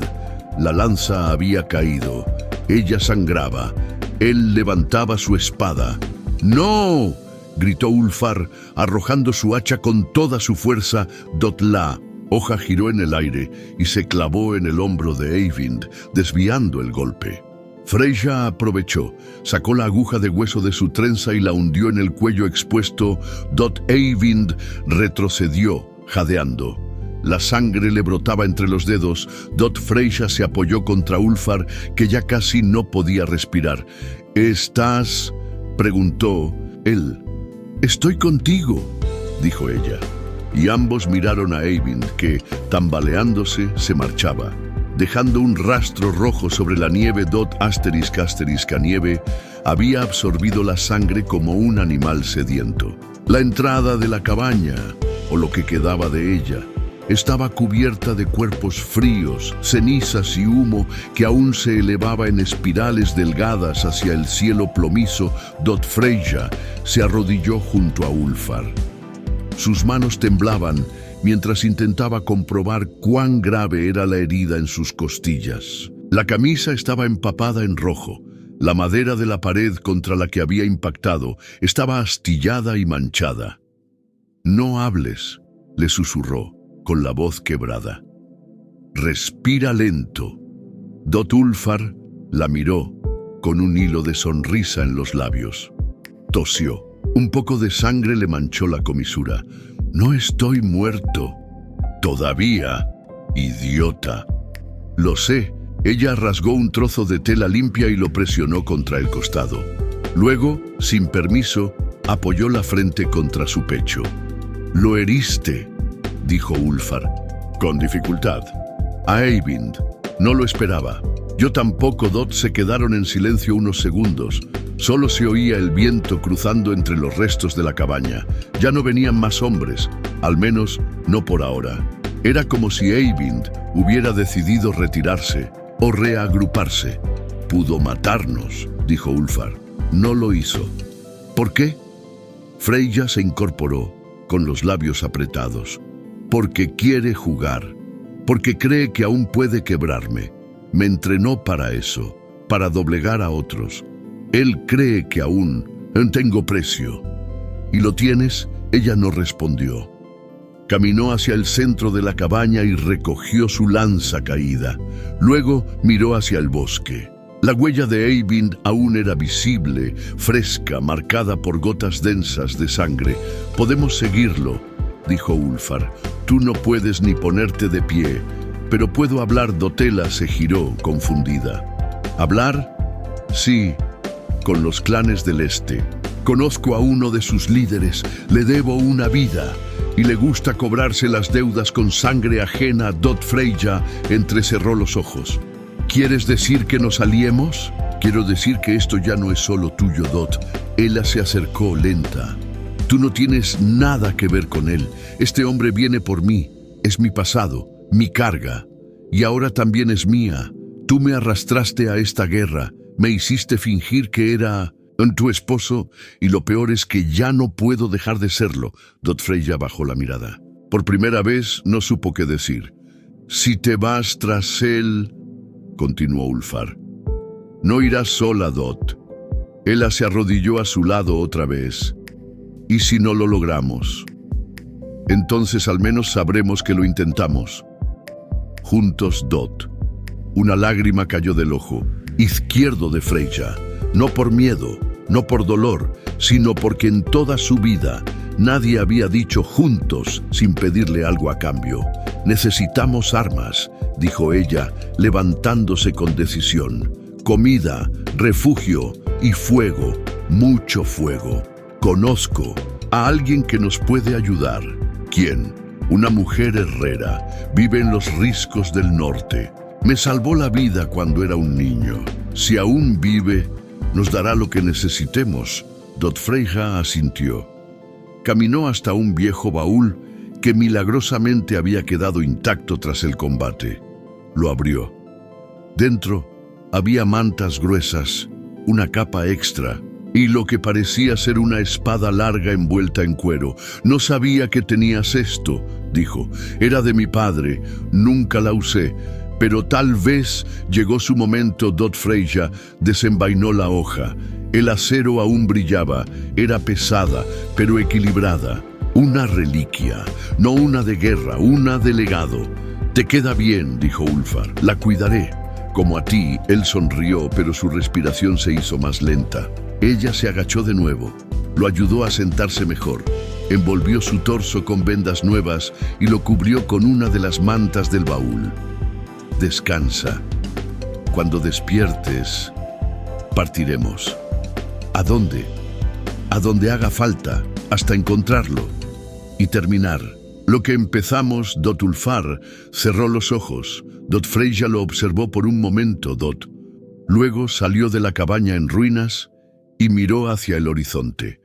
Speaker 2: La lanza había caído. Ella sangraba. Él levantaba su espada. «¡No!», gritó Ulfar, arrojando su hacha con toda su fuerza. Dot. La hoja giró en el aire y se clavó en el hombro de Eyvind, desviando el golpe. Freyja aprovechó, sacó la aguja de hueso de su trenza y la hundió en el cuello expuesto. Dot. Eyvind retrocedió, jadeando. La sangre le brotaba entre los dedos. Dot. Freyja se apoyó contra Ulfar, que ya casi no podía respirar. «¿Estás?», preguntó él. «Estoy contigo», dijo ella. Y ambos miraron a Eyvind, que, tambaleándose, se marchaba, dejando un rastro rojo sobre la nieve. Dot. ***, nieve había absorbido la sangre como un animal sediento. La entrada de la cabaña, o lo que quedaba de ella, estaba cubierta de cuerpos fríos, cenizas y humo que aún se elevaba en espirales delgadas hacia el cielo plomizo. Dot Freyja se arrodilló junto a Ulfar. Sus manos temblaban mientras intentaba comprobar cuán grave era la herida en sus costillas. La camisa estaba empapada en rojo. La madera de la pared contra la que había impactado estaba astillada y manchada. «No hables», le susurró, con la voz quebrada. «Respira lento». Dot Ulfar la miró, con un hilo de sonrisa en los labios. Tosió. Un poco de sangre le manchó la comisura. «No estoy muerto. Todavía, idiota». «Lo sé». Ella rasgó un trozo de tela limpia y lo presionó contra el costado. Luego, sin permiso, apoyó la frente contra su pecho. «Lo heriste», dijo Ulfar, con dificultad. «A Eyvind. No lo esperaba». Yo tampoco. Dot se quedaron en silencio unos segundos. Solo se oía el viento cruzando entre los restos de la cabaña. Ya no venían más hombres, al menos no por ahora. Era como si Eyvind hubiera decidido retirarse o reagruparse. «Pudo matarnos», dijo Ulfar. «No lo hizo». «¿Por qué?» Freyja se incorporó, con los labios apretados. «Porque quiere jugar. Porque cree que aún puede quebrarme. Me entrenó para eso, para doblegar a otros. Él cree que aún tengo precio». «¿Y lo tienes?» Ella no respondió. Caminó hacia el centro de la cabaña y recogió su lanza caída. Luego miró hacia el bosque. La huella de Eyvind aún era visible, fresca, marcada por gotas densas de sangre. «Podemos seguirlo», dijo Ulfar. «Tú no puedes ni ponerte de pie, pero puedo hablar». Dotela se giró, confundida. «¿Hablar?» «Sí, con los clanes del este. Conozco a uno de sus líderes, le debo una vida, y le gusta cobrarse las deudas con sangre ajena». Dot Freyja entrecerró los ojos. «¿Quieres decir que nos aliemos?» «Quiero decir que esto ya no es solo tuyo, Dot». Ella se acercó lenta. «Tú no tienes nada que ver con él. Este hombre viene por mí. Es mi pasado, mi carga. Y ahora también es mía. Tú me arrastraste a esta guerra. Me hiciste fingir que era tu esposo, y lo peor es que ya no puedo dejar de serlo». Dot Freyja bajó la mirada. Por primera vez no supo qué decir. «Si te vas tras él», continuó Ulfar, «no irás sola, Dot». Ella se arrodilló a su lado otra vez. «¿Y si no lo logramos? Entonces al menos sabremos que lo intentamos. Juntos, Dot». Una lágrima cayó del ojo izquierdo de Freyja, no por miedo, no por dolor, sino porque en toda su vida nadie había dicho juntos sin pedirle algo a cambio. «Necesitamos armas», dijo ella, levantándose con decisión. «Comida, refugio y fuego, mucho fuego. Conozco a alguien que nos puede ayudar». «¿Quién?» «Una mujer herrera. Vive en los riscos del norte. Me salvó la vida cuando era un niño. Si aún vive, nos dará lo que necesitemos». Dot Freyja asintió. Caminó hasta un viejo baúl que milagrosamente había quedado intacto tras el combate. Lo abrió. Dentro había mantas gruesas, una capa extra y lo que parecía ser una espada larga envuelta en cuero. «No sabía que tenías esto», dijo. «Era de mi padre. Nunca la usé. Pero tal vez llegó su momento». Dot Freyja desenvainó la hoja. El acero aún brillaba. Era pesada, pero equilibrada. Una reliquia, no una de guerra, una de legado. «Te queda bien», dijo Ulfar. «La cuidaré». Como a ti, él sonrió, pero su respiración se hizo más lenta. Ella se agachó de nuevo. Lo ayudó a sentarse mejor. Envolvió su torso con vendas nuevas y lo cubrió con una de las mantas del baúl. «Descansa. Cuando despiertes, partiremos». «¿A dónde?» «A donde haga falta, hasta encontrarlo y terminar lo que empezamos». Dot Ulfar cerró los ojos. Dot Freyja lo observó por un momento. Dot. Luego salió de la cabaña en ruinas y miró hacia el horizonte.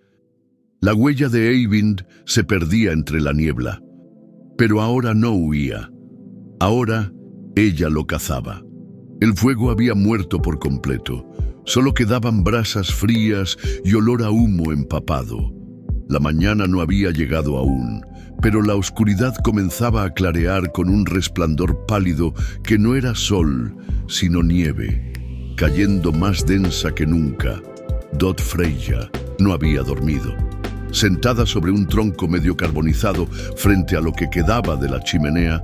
Speaker 2: La huella de Eyvind se perdía entre la niebla. Pero ahora no huía. Ahora ella lo cazaba. El fuego había muerto por completo. Solo quedaban brasas frías y olor a humo empapado. La mañana no había llegado aún, pero la oscuridad comenzaba a clarear con un resplandor pálido que no era sol, sino nieve, cayendo más densa que nunca. Dot Freyja no había dormido. Sentada sobre un tronco medio carbonizado frente a lo que quedaba de la chimenea,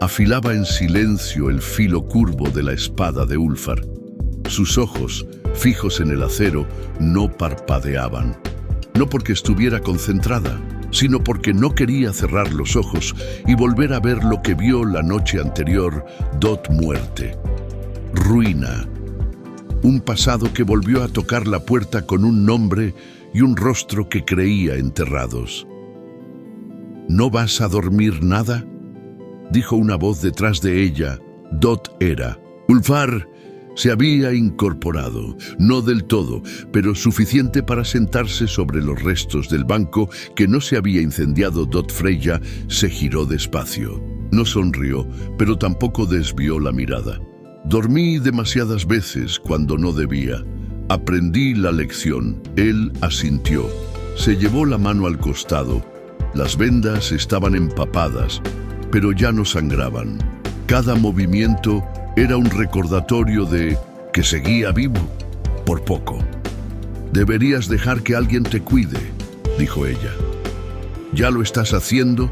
Speaker 2: afilaba en silencio el filo curvo de la espada de Ulfar. Sus ojos, fijos en el acero, no parpadeaban. No porque estuviera concentrada, sino porque no quería cerrar los ojos y volver a ver lo que vio la noche anterior, Dot muerte. Ruina. Un pasado que volvió a tocar la puerta con un nombre y un rostro que creía enterrados. ¿No vas a dormir nada?, dijo una voz detrás de ella. Dot era. Ulfar se había incorporado, no del todo, pero suficiente para sentarse sobre los restos del banco que no se había incendiado. Dot Freyja se giró despacio. No sonrió, pero tampoco desvió la mirada. Dormí demasiadas veces cuando no debía. Aprendí la lección. Él asintió. Se llevó la mano al costado. Las vendas estaban empapadas, pero ya no sangraban. Cada movimiento era un recordatorio de que seguía vivo, por poco. Deberías dejar que alguien te cuide, dijo ella. ¿Ya lo estás haciendo?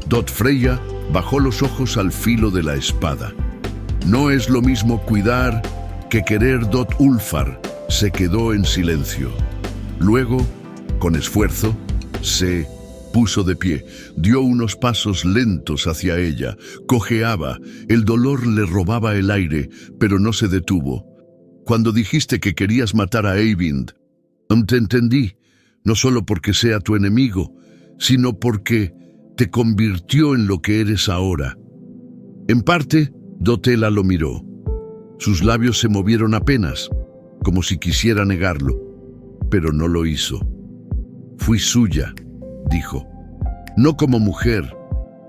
Speaker 2: Dot Freyja bajó los ojos al filo de la espada. No es lo mismo cuidar que querer. Dot Ulfar se quedó en silencio. Luego, con esfuerzo, se puso de pie, dio unos pasos lentos hacia ella, cojeaba, el dolor le robaba el aire, pero no se detuvo. Cuando dijiste que querías matar a Eyvind, te entendí, no solo porque sea tu enemigo, sino porque te convirtió en lo que eres ahora. En parte, Dotela lo miró. Sus labios se movieron apenas, como si quisiera negarlo, pero no lo hizo. Fui suya, dijo, no como mujer,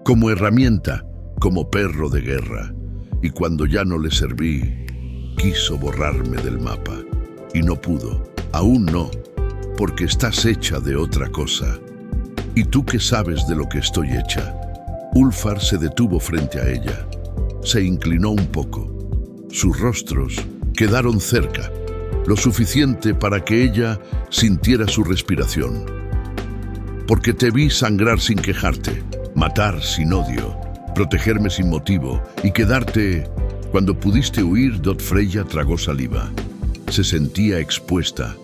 Speaker 2: como herramienta, como perro de guerra. Y cuando ya no le serví, quiso borrarme del mapa. Y no pudo, aún no, porque estás hecha de otra cosa. ¿Y tú qué sabes de lo que estoy hecha? Ulfar se detuvo frente a ella. Se inclinó un poco. Sus rostros quedaron cerca, lo suficiente para que ella sintiera su respiración. Porque te vi sangrar sin quejarte, matar sin odio, protegerme sin motivo y quedarte. Cuando pudiste huir, Dot Freyja tragó saliva. Se sentía expuesta,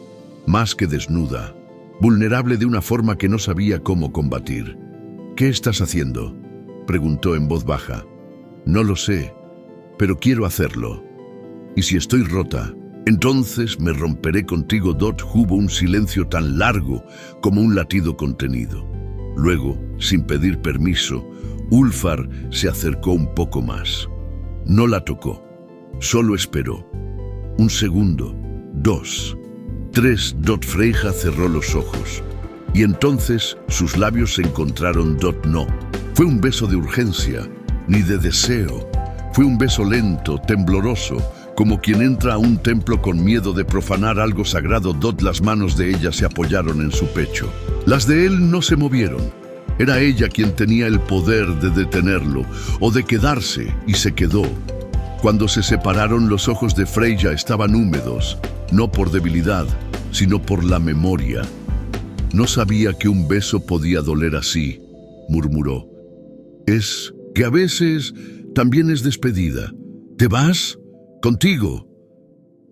Speaker 2: más que desnuda, vulnerable de una forma que no sabía cómo combatir. ¿Qué estás haciendo?, preguntó en voz baja. No lo sé, pero quiero hacerlo. Y si estoy rota, entonces me romperé contigo. Dot hubo un silencio tan largo como un latido contenido. Luego, sin pedir permiso, Ulfar se acercó un poco más. No la tocó, solo esperó. Un segundo, 2, 3, Dot Freyja cerró los ojos. Y entonces sus labios se encontraron. Dot no. Fue un beso de urgencia, ni de deseo. Fue un beso lento, tembloroso, como quien entra a un templo con miedo de profanar algo sagrado. Dot, las manos de ella se apoyaron en su pecho. Las de él no se movieron. Era ella quien tenía el poder de detenerlo, o de quedarse, y se quedó. Cuando se separaron, los ojos de Freyja estaban húmedos, no por debilidad, sino por la memoria. No sabía que un beso podía doler así, murmuró. Es que a veces también es despedida. ¿Te vas? Contigo.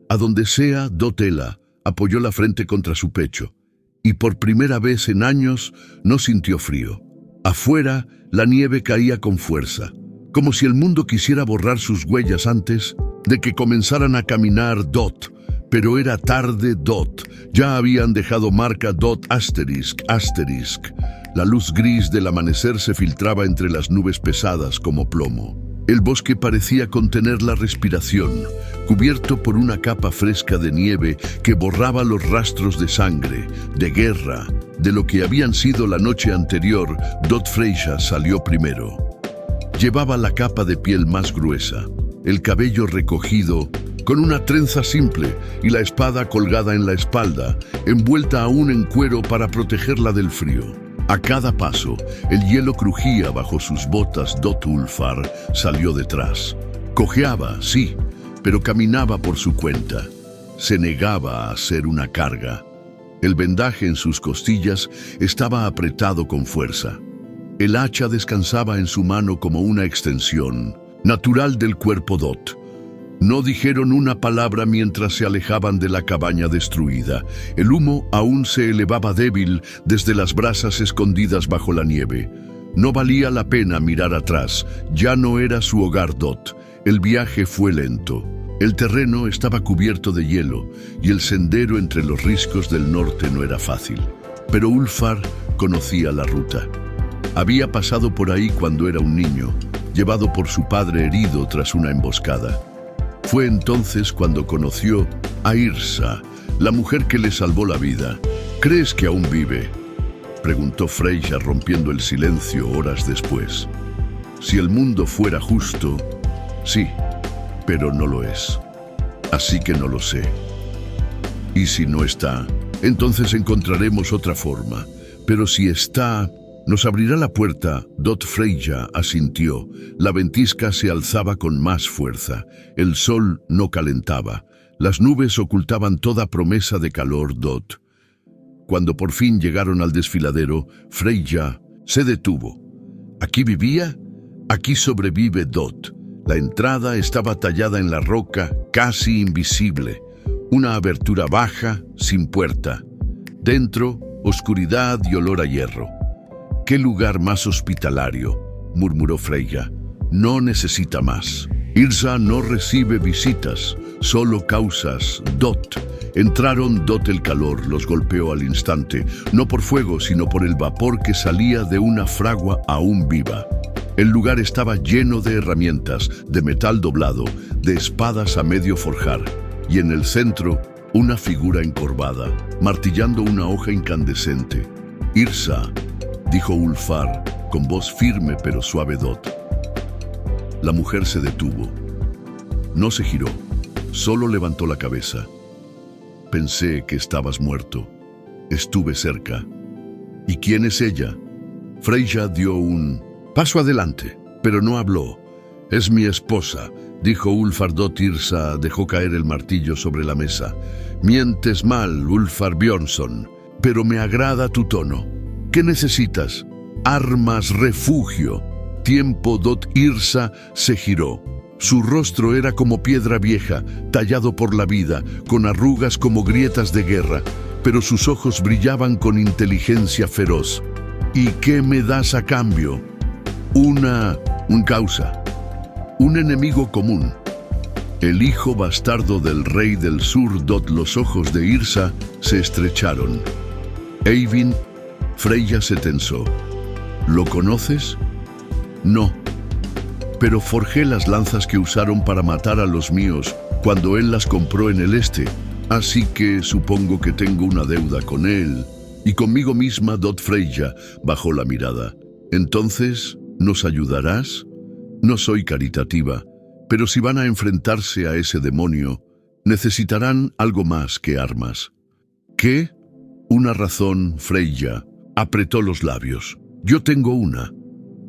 Speaker 2: A donde sea. Dotela apoyó la frente contra su pecho, y por primera vez en años no sintió frío. Afuera, la nieve caía con fuerza, como si el mundo quisiera borrar sus huellas antes de que comenzaran a caminar. Dot. Pero era tarde. Dot. Ya habían dejado marca. Dot ***. La luz gris del amanecer se filtraba entre las nubes pesadas como plomo. El bosque parecía contener la respiración, cubierto por una capa fresca de nieve que borraba los rastros de sangre, de guerra, de lo que habían sido la noche anterior. Dot Freyja salió primero. Llevaba la capa de piel más gruesa, el cabello recogido, con una trenza simple y la espada colgada en la espalda, envuelta aún en cuero para protegerla del frío. A cada paso, el hielo crujía bajo sus botas. Dot Ulfar salió detrás. Cojeaba, sí, pero caminaba por su cuenta. Se negaba a ser una carga. El vendaje en sus costillas estaba apretado con fuerza. El hacha descansaba en su mano como una extensión natural del cuerpo Dot. No dijeron una palabra mientras se alejaban de la cabaña destruida. El humo aún se elevaba débil desde las brasas escondidas bajo la nieve. No valía la pena mirar atrás. Ya no era su hogar Dot. El viaje fue lento. El terreno estaba cubierto de hielo y el sendero entre los riscos del norte no era fácil. Pero Ulfar conocía la ruta. Había pasado por ahí cuando era un niño, llevado por su padre herido tras una emboscada. Fue entonces cuando conoció a Yrsa, la mujer que le salvó la vida. ¿Crees que aún vive?, preguntó Freyja, rompiendo el silencio horas después. Si el mundo fuera justo, sí, pero no lo es. Así que no lo sé. Y si no está, entonces encontraremos otra forma. Pero si está, nos abrirá la puerta. Dot Freyja asintió. La ventisca se alzaba con más fuerza. El sol no calentaba. Las nubes ocultaban toda promesa de calor. Dot. Cuando por fin llegaron al desfiladero, Freyja se detuvo. ¿Aquí vivía? Aquí sobrevive Dot. La entrada estaba tallada en la roca, casi invisible. Una abertura baja, sin puerta. Dentro, oscuridad y olor a hierro. «¡Qué lugar más hospitalario!», murmuró Freyja. «No necesita más. Yrsa no recibe visitas, solo causas. Dot». Entraron. Dot. El calor los golpeó al instante, no por fuego, sino por el vapor que salía de una fragua aún viva. El lugar estaba lleno de herramientas, de metal doblado, de espadas a medio forjar, y en el centro, una figura encorvada, martillando una hoja incandescente. «Yrsa», dijo Ulfar, con voz firme pero suave. Dot. La mujer se detuvo. No se giró, solo levantó la cabeza. «Pensé que estabas muerto. Estuve cerca». «¿Y quién es ella?». Freyja dio un paso adelante, pero no habló. «Es mi esposa», dijo Ulfar. Dot. Yrsa dejó caer el martillo sobre la mesa. «Mientes mal, Ulfar Bjornsson, pero me agrada tu tono. ¿Qué necesitas?». «Armas, refugio, tiempo». Dot. Yrsa se giró. Su rostro era como piedra vieja, tallado por la vida, con arrugas como grietas de guerra, pero sus ojos brillaban con inteligencia feroz. «¿Y qué me das a cambio?». Un causa. Un enemigo común. El hijo bastardo del rey del sur. Dot. Los ojos de Yrsa se estrecharon. «Eyvind». Freyja se tensó. «¿Lo conoces?». «No, pero forjé las lanzas que usaron para matar a los míos cuando él las compró en el este, así que supongo que tengo una deuda con él y conmigo misma». Dot. Freyja bajó la mirada. «Entonces, ¿nos ayudarás?». «No soy caritativa, pero si van a enfrentarse a ese demonio, necesitarán algo más que armas». «¿Qué?». «Una razón». Freyja apretó los labios. «Yo tengo una.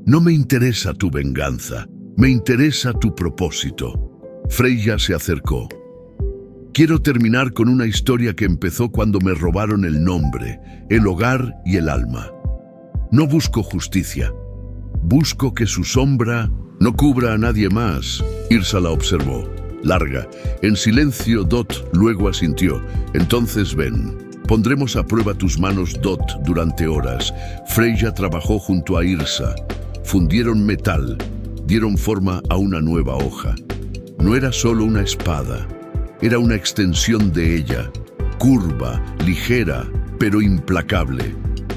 Speaker 2: No me interesa tu venganza, me interesa tu propósito». Freyja se acercó. «Quiero terminar con una historia que empezó cuando me robaron el nombre, el hogar y el alma. No busco justicia. Busco que su sombra no cubra a nadie más». Yrsa la observó, larga, en silencio. Dot luego asintió. «Entonces ven. Pondremos a prueba tus manos». Dot. Durante horas, Freyja trabajó junto a Yrsa. Fundieron metal, dieron forma a una nueva hoja. No era solo una espada, era una extensión de ella, curva, ligera, pero implacable.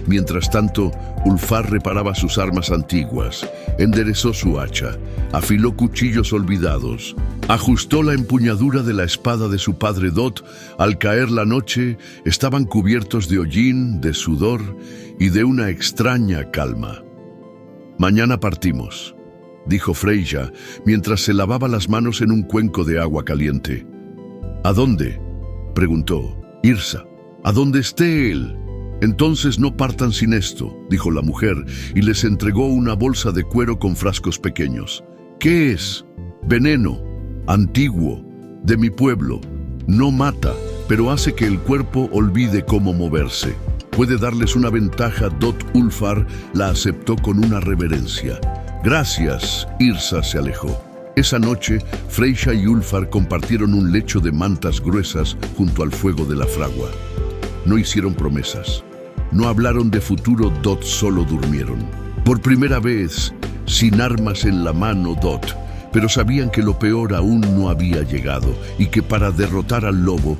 Speaker 2: Mientras tanto, Ulfar reparaba sus armas antiguas. enderezó su hacha, afiló cuchillos olvidados, ajustó la empuñadura de la espada de su padre Dot. Al caer la noche, estaban cubiertos de hollín, de sudor y de una extraña calma. «Mañana partimos», dijo Freyja, mientras se lavaba las manos en un cuenco de agua caliente. «¿A dónde?», preguntó Yrsa. «A donde esté él». «Entonces no partan sin esto», dijo la mujer, y les entregó una bolsa de cuero con frascos pequeños. «¿Qué es?» «Veneno, antiguo, de mi pueblo. No mata, pero hace que el cuerpo olvide cómo moverse. Puede darles una ventaja». Dot Ulfar la aceptó con una reverencia. «Gracias», Yrsa se alejó. Esa noche, Freyja y Ulfar compartieron un lecho de mantas gruesas junto al fuego de la fragua. No hicieron promesas. No hablaron de futuro. Dot solo durmieron. Por primera vez, sin armas en la mano, Dot, pero sabían que lo peor aún no había llegado y que para derrotar al lobo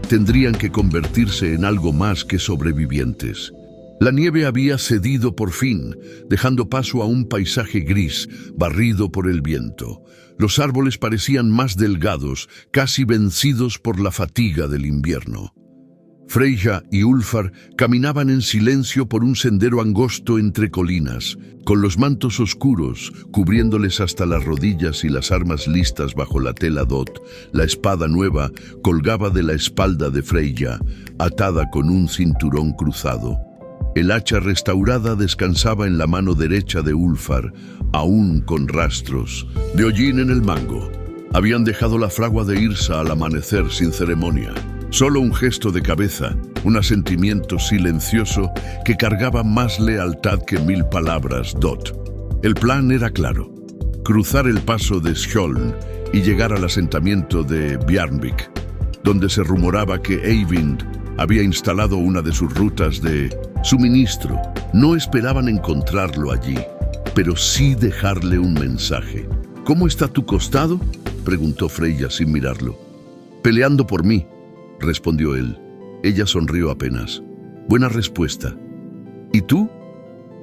Speaker 2: tendrían que convertirse en algo más que sobrevivientes. La nieve había cedido por fin, dejando paso a un paisaje gris, barrido por el viento. Los árboles parecían más delgados, casi vencidos por la fatiga del invierno. Freyja y Ulfar caminaban en silencio por un sendero angosto entre colinas, con los mantos oscuros cubriéndoles hasta las rodillas y las armas listas bajo la tela. Dot, la espada nueva, colgaba de la espalda de Freyja, atada con un cinturón cruzado. El hacha restaurada descansaba en la mano derecha de Ulfar, aún con rastros de hollín en el mango. Habían dejado la fragua de Yrsa al amanecer sin ceremonia. Solo un gesto de cabeza, un asentimiento silencioso que cargaba más lealtad que 1000 palabras. Dot. El plan era claro: cruzar el paso de Skjoln y llegar al asentamiento de Bjarnvík, donde se rumoraba que Eyvind había instalado una de sus rutas de suministro. No esperaban encontrarlo allí, pero sí dejarle un mensaje. «¿Cómo está tu costado?», preguntó Freyja sin mirarlo. «Peleando por mí», respondió él. Ella sonrió apenas. «Buena respuesta. ¿Y tú?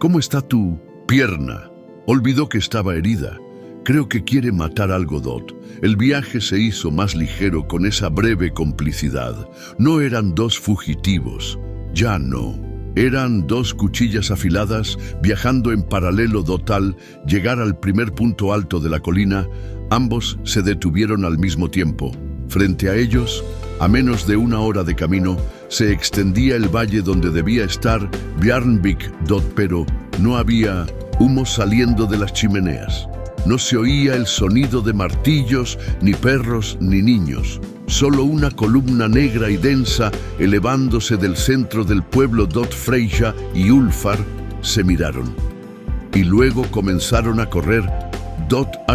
Speaker 2: ¿Cómo está tu pierna?» Olvidó que estaba herida. «Creo que quiere matar algo». Dot. El viaje se hizo más ligero con esa breve complicidad. No eran dos fugitivos. Ya no. Eran dos cuchillas afiladas viajando en paralelo. Dot. Al llegar al primer punto alto de la colina, ambos se detuvieron al mismo tiempo. Frente a ellos, a menos de 1 hora de camino, se extendía el valle donde debía estar Bjarnvík. Dot. Pero no había humo saliendo de las chimeneas. No se oía el sonido de martillos, ni perros, ni niños. Solo una columna negra y densa elevándose del centro del pueblo. Dot, Freyja y Ulfar se miraron. Y luego comenzaron a correr. Dot ***.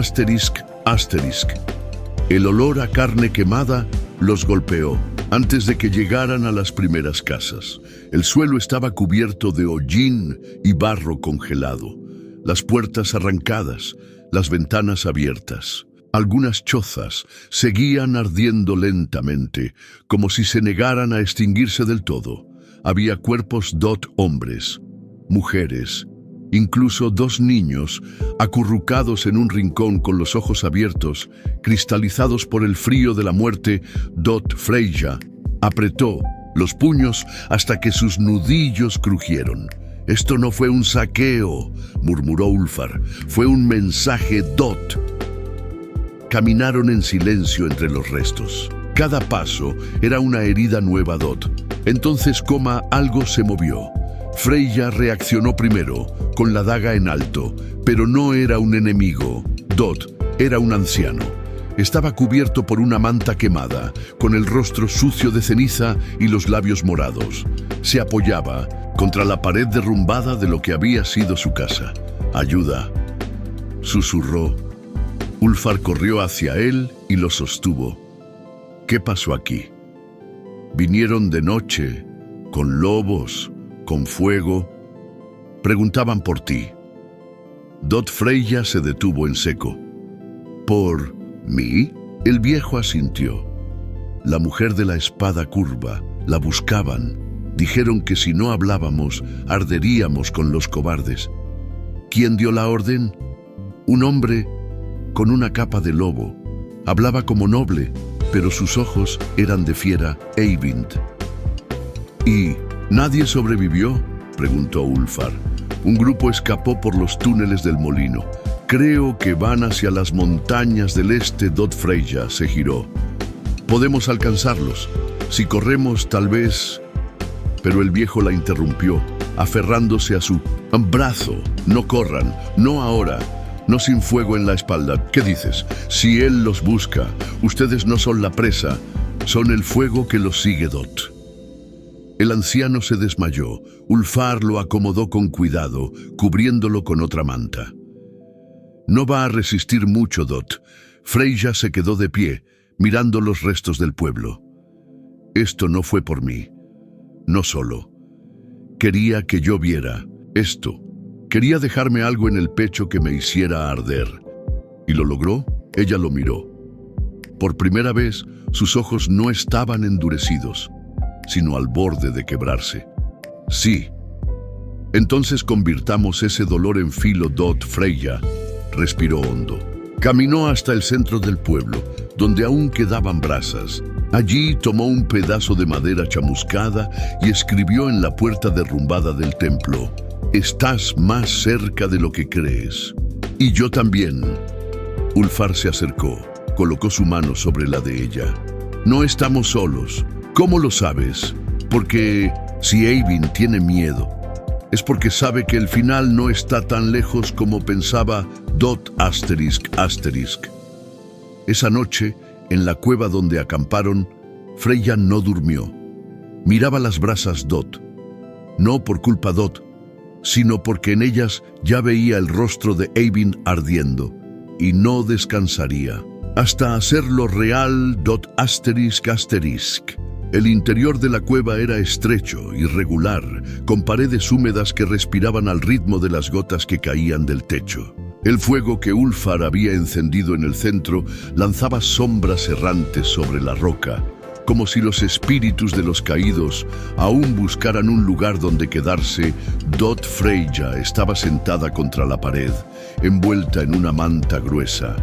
Speaker 2: El olor a carne quemada los golpeó antes de que llegaran a las primeras casas. El suelo estaba cubierto de hollín y barro congelado. Las puertas arrancadas, las ventanas abiertas. Algunas chozas seguían ardiendo lentamente, como si se negaran a extinguirse del todo. Había cuerpos. Dot, hombres, mujeres, incluso 2 niños, acurrucados en un rincón con los ojos abiertos, cristalizados por el frío de la muerte. Dot, Freyja apretó los puños hasta que sus nudillos crujieron. «Esto no fue un saqueo», murmuró Ulfar. «Fue un mensaje». Dot. Caminaron en silencio entre los restos. Cada paso era una herida nueva. Dot. Entonces, algo se movió. Freyja reaccionó primero, con la daga en alto, pero no era un enemigo. Dot era un anciano. Estaba cubierto por una manta quemada, con el rostro sucio de ceniza y los labios morados. Se apoyaba contra la pared derrumbada de lo que había sido su casa. «Ayuda», susurró. Ulfar corrió hacia él y lo sostuvo. «¿Qué pasó aquí?» «Vinieron de noche, con lobos, con fuego. Preguntaban por ti». Dot. Freyja se detuvo en seco. «¿Por mí?». El viejo asintió. «La mujer de la espada curva, la buscaban. Dijeron que si no hablábamos, arderíamos con los cobardes». «¿Quién dio la orden?». Un hombre con una capa de lobo. Hablaba como noble, pero sus ojos eran de fiera Eyvind. ¿Y nadie sobrevivió?, preguntó Ulfar. Un grupo escapó por los túneles del molino. Creo que van hacia las montañas del este. Freyja se giró. Podemos alcanzarlos. Si corremos, tal vez... Pero el viejo la interrumpió, aferrándose a su brazo. No corran, no ahora, no sin fuego en la espalda. ¿Qué dices? Si él los busca, ustedes no son la presa, son el fuego que los sigue. El anciano se desmayó. Ulfar lo acomodó con cuidado, cubriéndolo con otra manta. No va a resistir mucho, Freyja se quedó de pie, mirando los restos del pueblo. Esto no fue por mí. No solo. Quería que yo viera esto. Quería dejarme algo en el pecho que me hiciera arder. ¿Y lo logró? Ella lo miró. Por primera vez, sus ojos no estaban endurecidos, sino al borde de quebrarse. Sí. Entonces convirtamos ese dolor en filo. Freyja respiró hondo. Caminó hasta el centro del pueblo, donde aún quedaban brasas. Allí tomó un pedazo de madera chamuscada y escribió en la puerta derrumbada del templo: «Estás más cerca de lo que crees. Y yo también». Ulfar se acercó, colocó su mano sobre la de ella. «No estamos solos». «¿Cómo lo sabes?» «Porque si Eyvind tiene miedo, es porque sabe que el final no está tan lejos como pensaba». Esa noche, en la cueva donde acamparon, Freyja no durmió. Miraba las brasas. No por culpa sino porque en ellas ya veía el rostro de Eyvind ardiendo, y no descansaría hasta hacerlo real. El interior de la cueva era estrecho, irregular, con paredes húmedas que respiraban al ritmo de las gotas que caían del techo. El fuego que Ulfar había encendido en el centro lanzaba sombras errantes sobre la roca, como si los espíritus de los caídos aún buscaran un lugar donde quedarse. Freyja estaba sentada contra la pared, envuelta en una manta gruesa.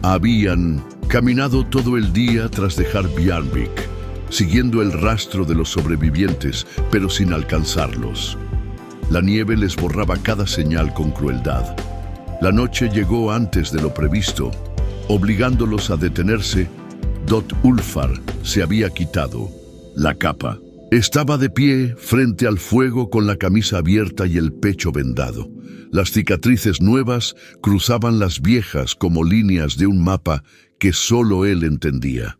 Speaker 2: Habían caminado todo el día tras dejar Bjarnvik, siguiendo el rastro de los sobrevivientes, pero sin alcanzarlos. La nieve les borraba cada señal con crueldad. La noche llegó antes de lo previsto, obligándolos a detenerse. Ulfar se había quitado la capa. Estaba de pie frente al fuego con la camisa abierta y el pecho vendado. Las cicatrices nuevas cruzaban las viejas como líneas de un mapa que solo él entendía.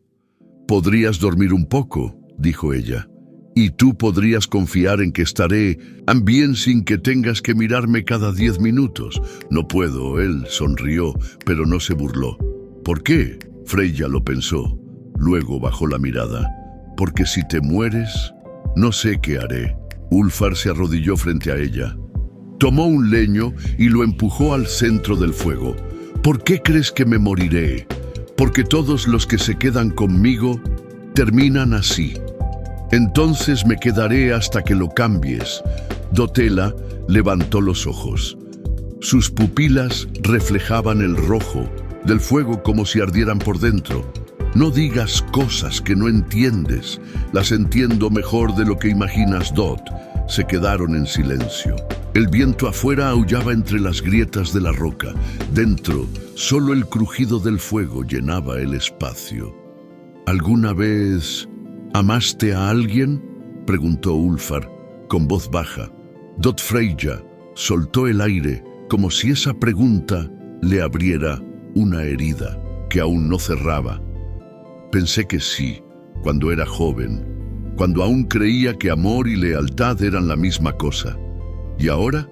Speaker 2: «Podrías dormir un poco», dijo ella. «Y tú podrías confiar en que estaré bien sin que tengas que mirarme cada 10 minutos. No puedo». Él sonrió, pero no se burló. «¿Por qué?». Freyja lo pensó. Luego bajó la mirada. «Porque si te mueres, no sé qué haré». Ulfar se arrodilló frente a ella. Tomó un leño y lo empujó al centro del fuego. «¿Por qué crees que me moriré? Porque todos los que se quedan conmigo terminan así. Entonces me quedaré hasta que lo cambies». Dotela levantó los ojos. Sus pupilas reflejaban el rojo del fuego como si ardieran por dentro. «No digas cosas que no entiendes. Las entiendo mejor de lo que imaginas». Se quedaron en silencio. El viento afuera aullaba entre las grietas de la roca. Dentro, solo el crujido del fuego llenaba el espacio. «¿Alguna vez amaste a alguien?», preguntó Ulfar, con voz baja. Freyja soltó el aire como si esa pregunta le abriera una herida que aún no cerraba. «Pensé que sí, cuando era joven, cuando aún creía que amor y lealtad eran la misma cosa. ¿Y ahora?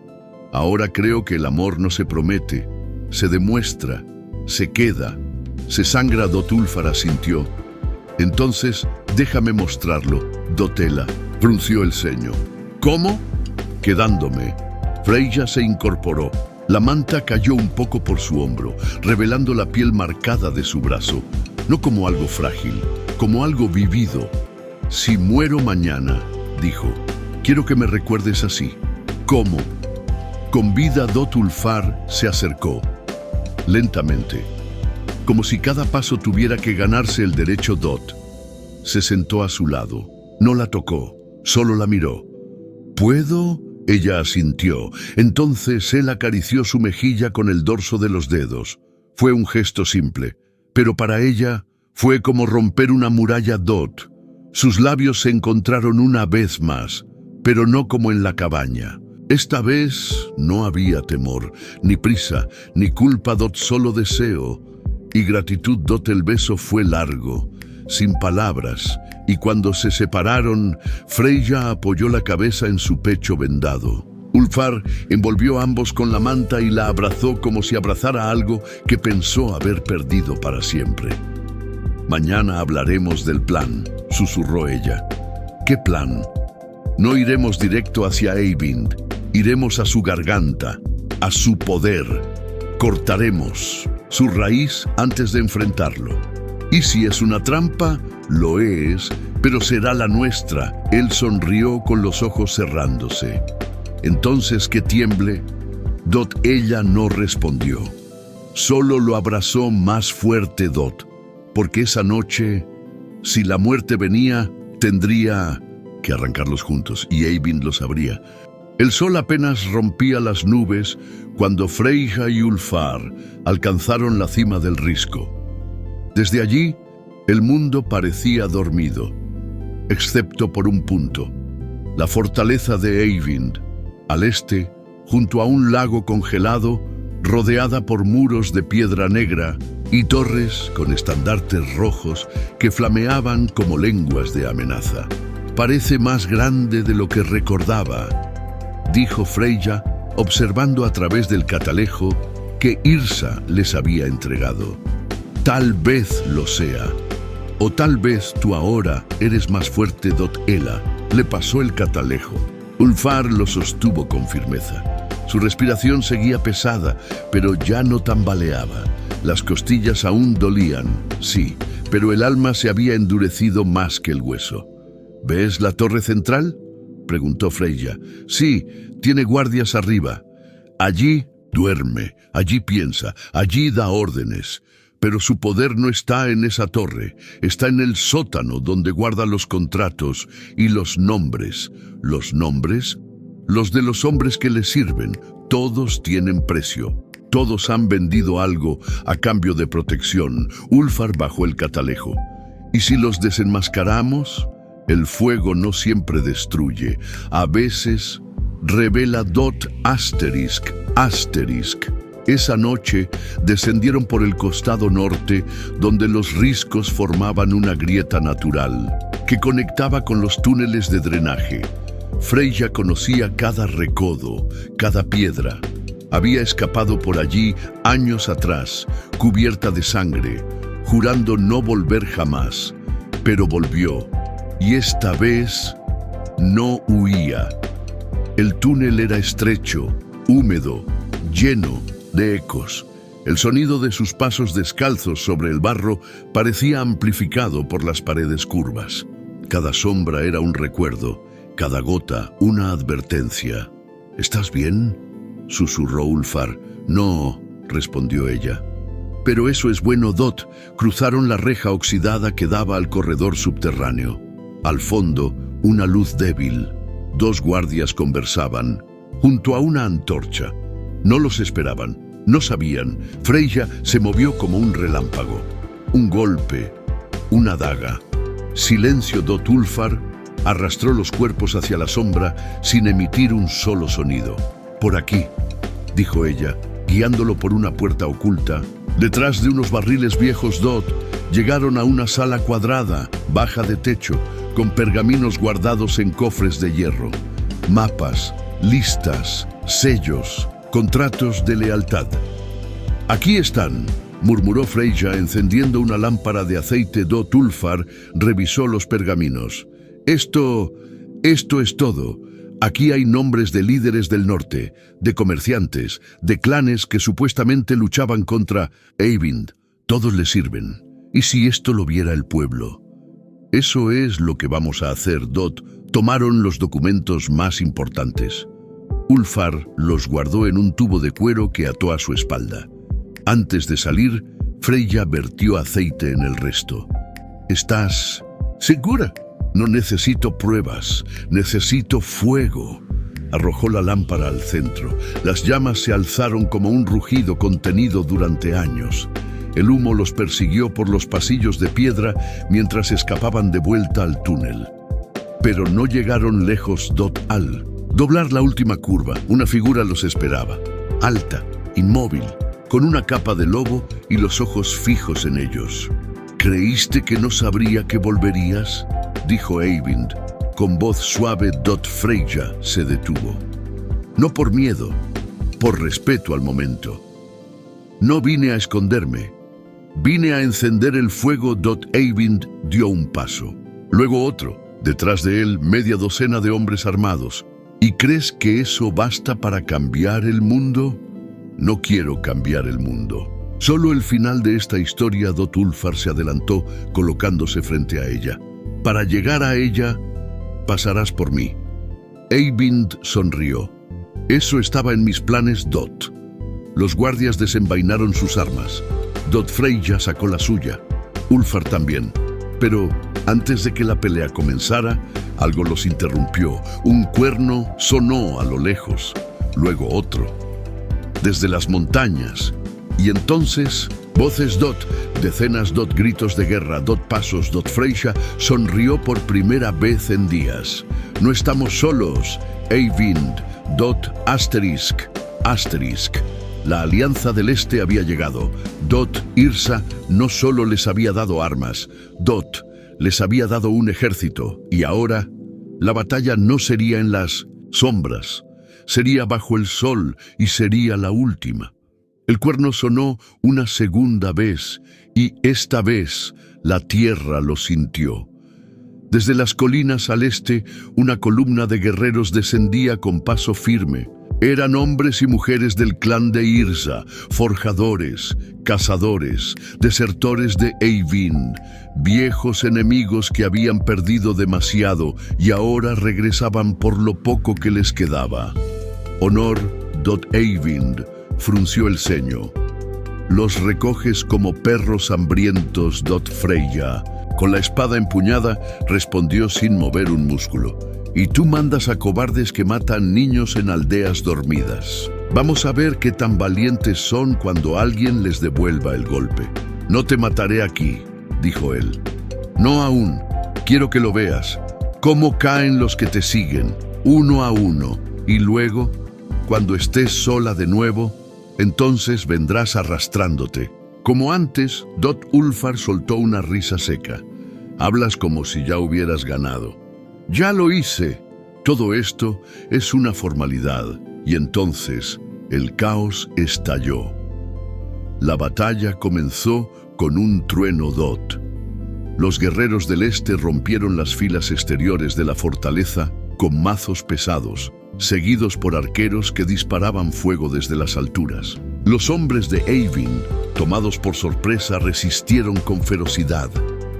Speaker 2: Ahora creo que el amor no se promete, se demuestra, se queda, se sangra». Ulfar asintió. «Entonces, déjame mostrarlo». Dotela frunció el ceño. «¿Cómo?». «Quedándome». Freyja se incorporó. La manta cayó un poco por su hombro, revelando la piel marcada de su brazo, no como algo frágil, como algo vivido. «Si muero mañana», dijo, «quiero que me recuerdes así». «¿Cómo?». «Con vida». Ulfar se acercó. lentamente, como si cada paso tuviera que ganarse el derecho. Dot se sentó a su lado. No la tocó, solo la miró. ¿Puedo? Ella asintió. Entonces él acarició su mejilla con el dorso de los dedos. Fue un gesto simple, pero para ella fue como romper una muralla. Dot. Sus labios se encontraron una vez más, pero no como en la cabaña. Esta vez no había temor, ni prisa, ni culpa. Dot, solo deseo y gratitud. Dot, el beso fue largo, sin palabras, y cuando se separaron, Freyja apoyó la cabeza en su pecho vendado. Ulfar envolvió a ambos con la manta y la abrazó como si abrazara algo que pensó haber perdido para siempre. «Mañana hablaremos del plan», susurró ella. «¿Qué plan?» «No iremos directo hacia Eyvind, iremos a su garganta, a su poder. Cortaremos su raíz antes de enfrentarlo. Y si es una trampa, lo es, pero será la nuestra». Él sonrió con los ojos cerrándose. «Entonces que tiemble». Dot, ella no respondió. Solo lo abrazó más fuerte. Dot, porque esa noche, si la muerte venía, tendría que arrancarlos juntos, y Eyvind lo sabría. El sol apenas rompía las nubes cuando Freyja y Ulfar alcanzaron la cima del risco. Desde allí, el mundo parecía dormido, excepto por un punto: la fortaleza de Eyvind, al este, junto a un lago congelado, rodeada por muros de piedra negra y torres con estandartes rojos que flameaban como lenguas de amenaza. «Parece más grande de lo que recordaba», dijo Freyja, observando a través del catalejo que Yrsa les había entregado. «Tal vez lo sea, o tal vez tú ahora eres más fuerte». Dot, Ela le pasó el catalejo. Ulfar lo sostuvo con firmeza. Su respiración seguía pesada, pero ya no tambaleaba. Las costillas aún dolían, sí, pero el alma se había endurecido más que el hueso. «¿Ves la torre central?», preguntó Freyja. «Sí, tiene guardias arriba. Allí duerme, allí piensa, allí da órdenes. Pero su poder no está en esa torre, está en el sótano donde guarda los contratos y los nombres». «¿Los nombres?». «Los de los hombres que le sirven. Todos tienen precio. Todos han vendido algo a cambio de protección». Ulfar bajó el catalejo. «¿Y si los desenmascaramos?». «El fuego no siempre destruye. A veces revela». Dot, asterisk. Esa noche descendieron por el costado norte, donde los riscos formaban una grieta natural que conectaba con los túneles de drenaje. Freyja conocía cada recodo, cada piedra. Había escapado por allí años atrás, cubierta de sangre, jurando no volver jamás. Pero volvió, y esta vez no huía. El túnel era estrecho, húmedo, lleno de ecos. El sonido de sus pasos descalzos sobre el barro parecía amplificado por las paredes curvas. Cada sombra era un recuerdo, cada gota una advertencia. «¿Estás bien?», susurró Ulfar. «No», respondió ella. «Pero eso es bueno». Dot cruzaron la reja oxidada que daba al corredor subterráneo. Al fondo, una luz débil. Dos guardias conversaban, junto a una antorcha. No los esperaban, no sabían. Freyja se movió como un relámpago. Un golpe, una daga. Silencio. Dot. Ulfar arrastró los cuerpos hacia la sombra sin emitir un solo sonido. «Por aquí», dijo ella, guiándolo por una puerta oculta. Detrás de unos barriles viejos, Dot llegaron a una sala cuadrada, baja de techo, con pergaminos guardados en cofres de hierro. Mapas, listas, sellos, contratos de lealtad. «Aquí están», murmuró Freyja, encendiendo una lámpara de aceite. Dot. Ulfar revisó los pergaminos. Esto es todo. Aquí hay nombres de líderes del norte, de comerciantes, de clanes que supuestamente luchaban contra Eyvind. Todos le sirven. ¿Y si esto lo viera el pueblo?». «Eso es lo que vamos a hacer». Dot tomaron los documentos más importantes. Ulfar los guardó en un tubo de cuero que ató a su espalda. Antes de salir, Freya vertió aceite en el resto. ¿Estás segura? No necesito pruebas, necesito fuego. Arrojó la lámpara al centro. Las llamas se alzaron como un rugido contenido durante años. El humo los persiguió por los pasillos de piedra mientras escapaban de vuelta al túnel. Pero no llegaron lejos. Al doblar la última curva, una figura los esperaba, alta, inmóvil, con una capa de lobo y los ojos fijos en ellos. ¿Creíste que no sabría que volverías?, dijo Eyvind. Con voz suave, Freya se detuvo. No por miedo, por respeto al momento. No vine a esconderme. Vine a encender el fuego. Eyvind dio un paso, luego otro. Detrás de él, media docena de hombres armados. ¿Y crees que eso basta para cambiar el mundo? No quiero cambiar el mundo. Solo el final de esta historia. Úlfar se adelantó, colocándose frente a ella. Para llegar a ella, pasarás por mí. Eyvind sonrió. Eso estaba en mis planes. Los guardias desenvainaron sus armas. Freya sacó la suya. Úlfar también. Pero antes de que la pelea comenzara, algo los interrumpió. Un cuerno sonó a lo lejos, luego otro, desde las montañas. Y entonces, voces. Decenas. Gritos de guerra. Pasos. Freya sonrió por primera vez en días. No estamos solos. Eyvind. Asterisk. La Alianza del Este había llegado. Yrsa no solo les había dado armas, les había dado un ejército. Y ahora, la batalla no sería en las sombras, sería bajo el sol y sería la última. El cuerno sonó una segunda vez y esta vez la tierra lo sintió. Desde las colinas al este, una columna de guerreros descendía con paso firme. Eran hombres y mujeres del clan de Yrsa, forjadores, cazadores, desertores de Eyvind, viejos enemigos que habían perdido demasiado y ahora regresaban por lo poco que les quedaba. Honor. Eyvind frunció el ceño. Los recoges como perros hambrientos. Freya, con la espada empuñada, respondió sin mover un músculo. Y tú mandas a cobardes que matan niños en aldeas dormidas. Vamos a ver qué tan valientes son cuando alguien les devuelva el golpe. No te mataré aquí, dijo él. No aún. Quiero que lo veas. Cómo caen los que te siguen, uno a uno. Y luego, cuando estés sola de nuevo, entonces vendrás arrastrándote. Como antes. Úlfar soltó una risa seca. Hablas como si ya hubieras ganado. Ya lo hice. Todo esto es una formalidad. Y entonces el caos estalló. La batalla comenzó con un trueno. Los guerreros del este rompieron las filas exteriores de la fortaleza con mazos pesados, seguidos por arqueros que disparaban fuego desde las alturas. Los hombres de Eyvind, tomados por sorpresa, resistieron con ferocidad,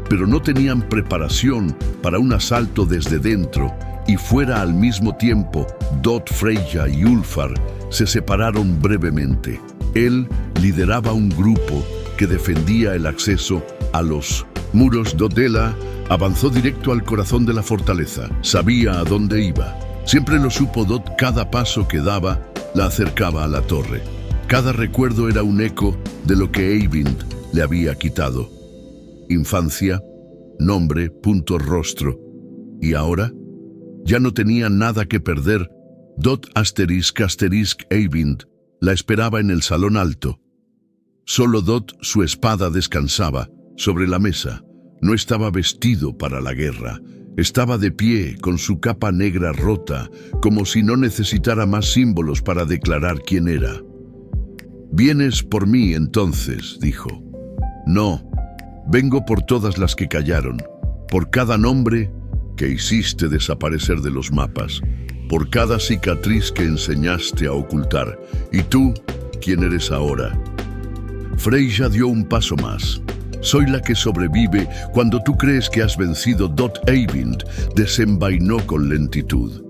Speaker 2: pero no tenían preparación para un asalto desde dentro y fuera al mismo tiempo. Freya y Úlfar se separaron brevemente. Él lideraba un grupo que defendía el acceso a los muros. Ela avanzó directo al corazón de la fortaleza. Sabía a dónde iba. Siempre lo supo. Cada paso que daba la acercaba a la torre. Cada recuerdo era un eco de lo que Eyvind le había quitado. Infancia, nombre, rostro. Y ahora ya no tenía nada que perder. Eyvind la esperaba en el salón alto. Solo su espada descansaba sobre la mesa. No estaba vestido para la guerra. Estaba de pie, con su capa negra rota, como si no necesitara más símbolos para declarar quién era. «Vienes por mí, entonces», dijo. «No, vengo por todas las que callaron, por cada nombre que hiciste desaparecer de los mapas, por cada cicatriz que enseñaste a ocultar. ¿Y tú, quién eres ahora?» Freya dio un paso más. «Soy la que sobrevive cuando tú crees que has vencido». Eyvind desenvainó con lentitud.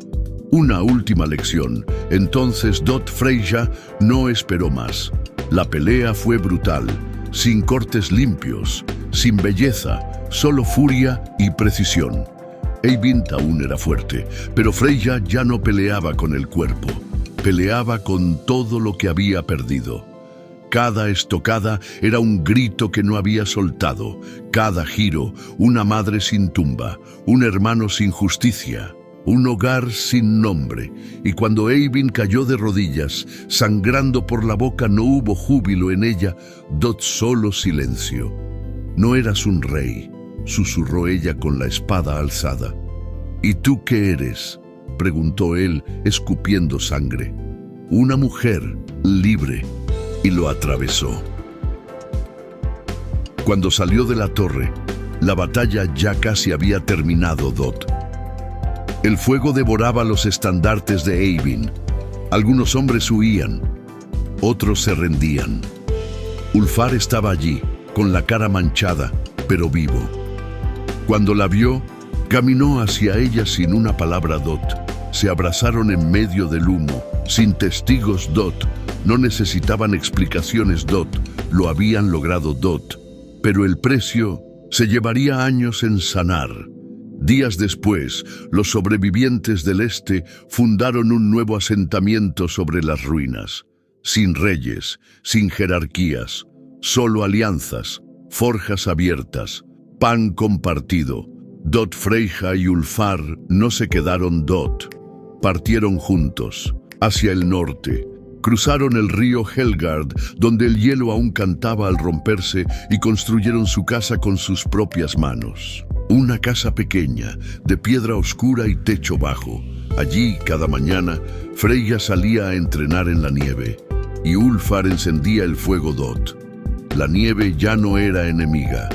Speaker 2: Una última lección. Entonces Freya no esperó más. La pelea fue brutal, sin cortes limpios, sin belleza, solo furia y precisión. Eyvind aún era fuerte, pero Freyja ya no peleaba con el cuerpo, peleaba con todo lo que había perdido. Cada estocada era un grito que no había soltado, cada giro una madre sin tumba, un hermano sin justicia, un hogar sin nombre. Y cuando Eyvind cayó de rodillas, sangrando por la boca, no hubo júbilo en ella, Dot solo silencio. «No eras un rey», susurró ella con la espada alzada. «¿Y tú qué eres?», preguntó él, escupiendo sangre. «Una mujer libre», y lo atravesó. Cuando salió de la torre, la batalla ya casi había terminado. Dot. El fuego devoraba los estandartes de Eyvind. Algunos hombres huían, otros se rendían. Ulfar estaba allí, con la cara manchada, pero vivo. Cuando la vio, caminó hacia ella sin una palabra. Dot. Se abrazaron en medio del humo, sin testigos. Dot. No necesitaban explicaciones. Dot. Lo habían logrado. Dot. Pero el precio se llevaría años en sanar. Días después, los sobrevivientes del este fundaron un nuevo asentamiento sobre las ruinas. Sin reyes, sin jerarquías, solo alianzas, forjas abiertas, pan compartido. Dot, Freyja y Ulfar no se quedaron. Dot. Partieron juntos, hacia el norte. Cruzaron el río Helgard, donde el hielo aún cantaba al romperse, y construyeron su casa con sus propias manos. Una casa pequeña, de piedra oscura y techo bajo. Allí, cada mañana, Freyja salía a entrenar en la nieve, y Ulfar encendía el fuego. Dot. La nieve ya no era enemiga.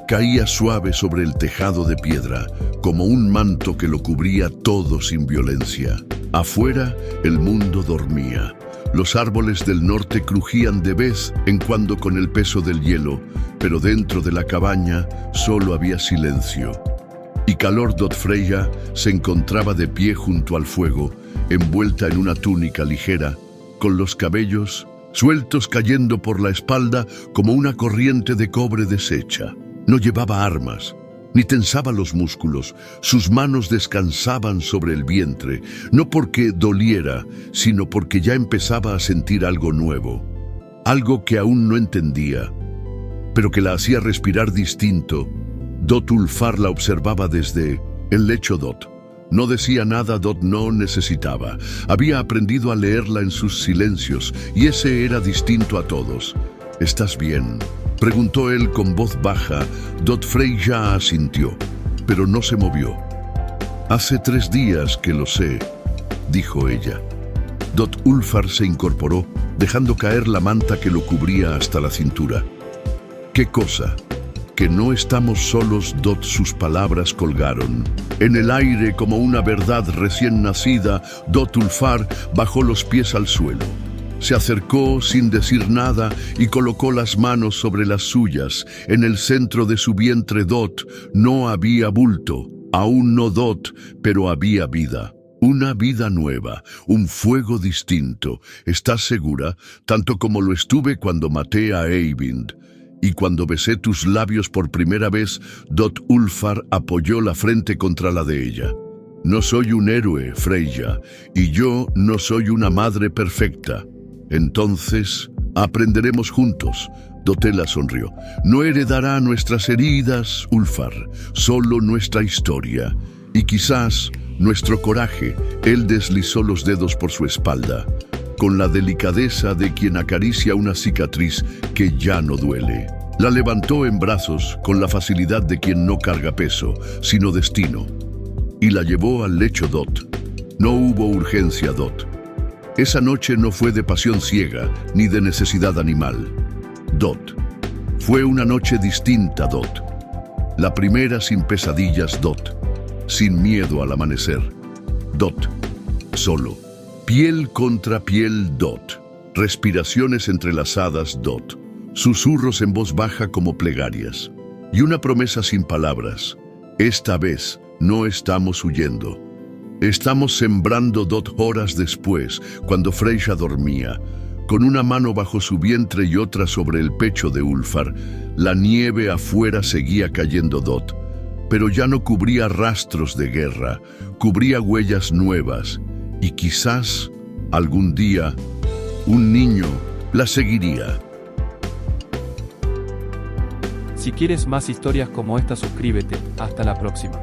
Speaker 2: Caía suave sobre el tejado de piedra, como un manto que lo cubría todo sin violencia. Afuera, el mundo dormía. Los árboles del norte crujían de vez en cuando con el peso del hielo, pero dentro de la cabaña solo había silencio y calor. Dot. Freyja se encontraba de pie junto al fuego, envuelta en una túnica ligera, con los cabellos sueltos cayendo por la espalda como una corriente de cobre deshecha. No llevaba armas, ni tensaba los músculos. Sus manos descansaban sobre el vientre, no porque doliera, sino porque ya empezaba a sentir algo nuevo, algo que aún no entendía, pero que la hacía respirar distinto. Dot. Ulfar la observaba desde el lecho. Dot no decía nada. Dot no necesitaba. Había aprendido a leerla en sus silencios, y ese era distinto a todos. «¿Estás bien?», preguntó él con voz baja. Dot. Freyja asintió, pero no se movió. «Hace 3 días que lo sé», dijo ella. Dot. Ulfar se incorporó, dejando caer la manta que lo cubría hasta la cintura. «¿Qué cosa?». «Que no estamos solos». Dot. Sus palabras colgaron en el aire como una verdad recién nacida. Dot. Ulfar bajó los pies al suelo. Se acercó sin decir nada y colocó las manos sobre las suyas. En el centro de su vientre. Dot. No había bulto, aún no. Dot. Pero había vida. Una vida nueva, un fuego distinto. «¿Estás segura?», tanto como lo estuve cuando maté a Eyvind. «Y cuando besé tus labios por primera vez». Dot. Ulfar apoyó la frente contra la de ella. «No soy un héroe, Freyja, y yo no soy una madre perfecta. Entonces, aprenderemos juntos». Dot la sonrió. «No heredará nuestras heridas, Ulfar, solo nuestra historia. Y quizás nuestro coraje». Él deslizó los dedos por su espalda, con la delicadeza de quien acaricia una cicatriz que ya no duele. La levantó en brazos con la facilidad de quien no carga peso, sino destino, y la llevó al lecho. Dot. No hubo urgencia. Dot. Esa noche no fue de pasión ciega ni de necesidad animal. Dot. Fue una noche distinta. Dot. La primera sin pesadillas. Dot. Sin miedo al amanecer. Dot. Solo. Piel contra piel. Dot. Respiraciones entrelazadas. Dot. Susurros en voz baja como plegarias. Y una promesa sin palabras. Esta vez no estamos huyendo. Estamos sembrando. Dot. Horas después, cuando Freyja dormía, Con una mano bajo su vientre y otra sobre el pecho de Ulfar, la nieve afuera seguía cayendo Dot, pero ya no cubría rastros de guerra, cubría huellas nuevas, y quizás, algún día, un niño la seguiría.
Speaker 1: Si quieres más historias como esta, suscríbete. Hasta la próxima.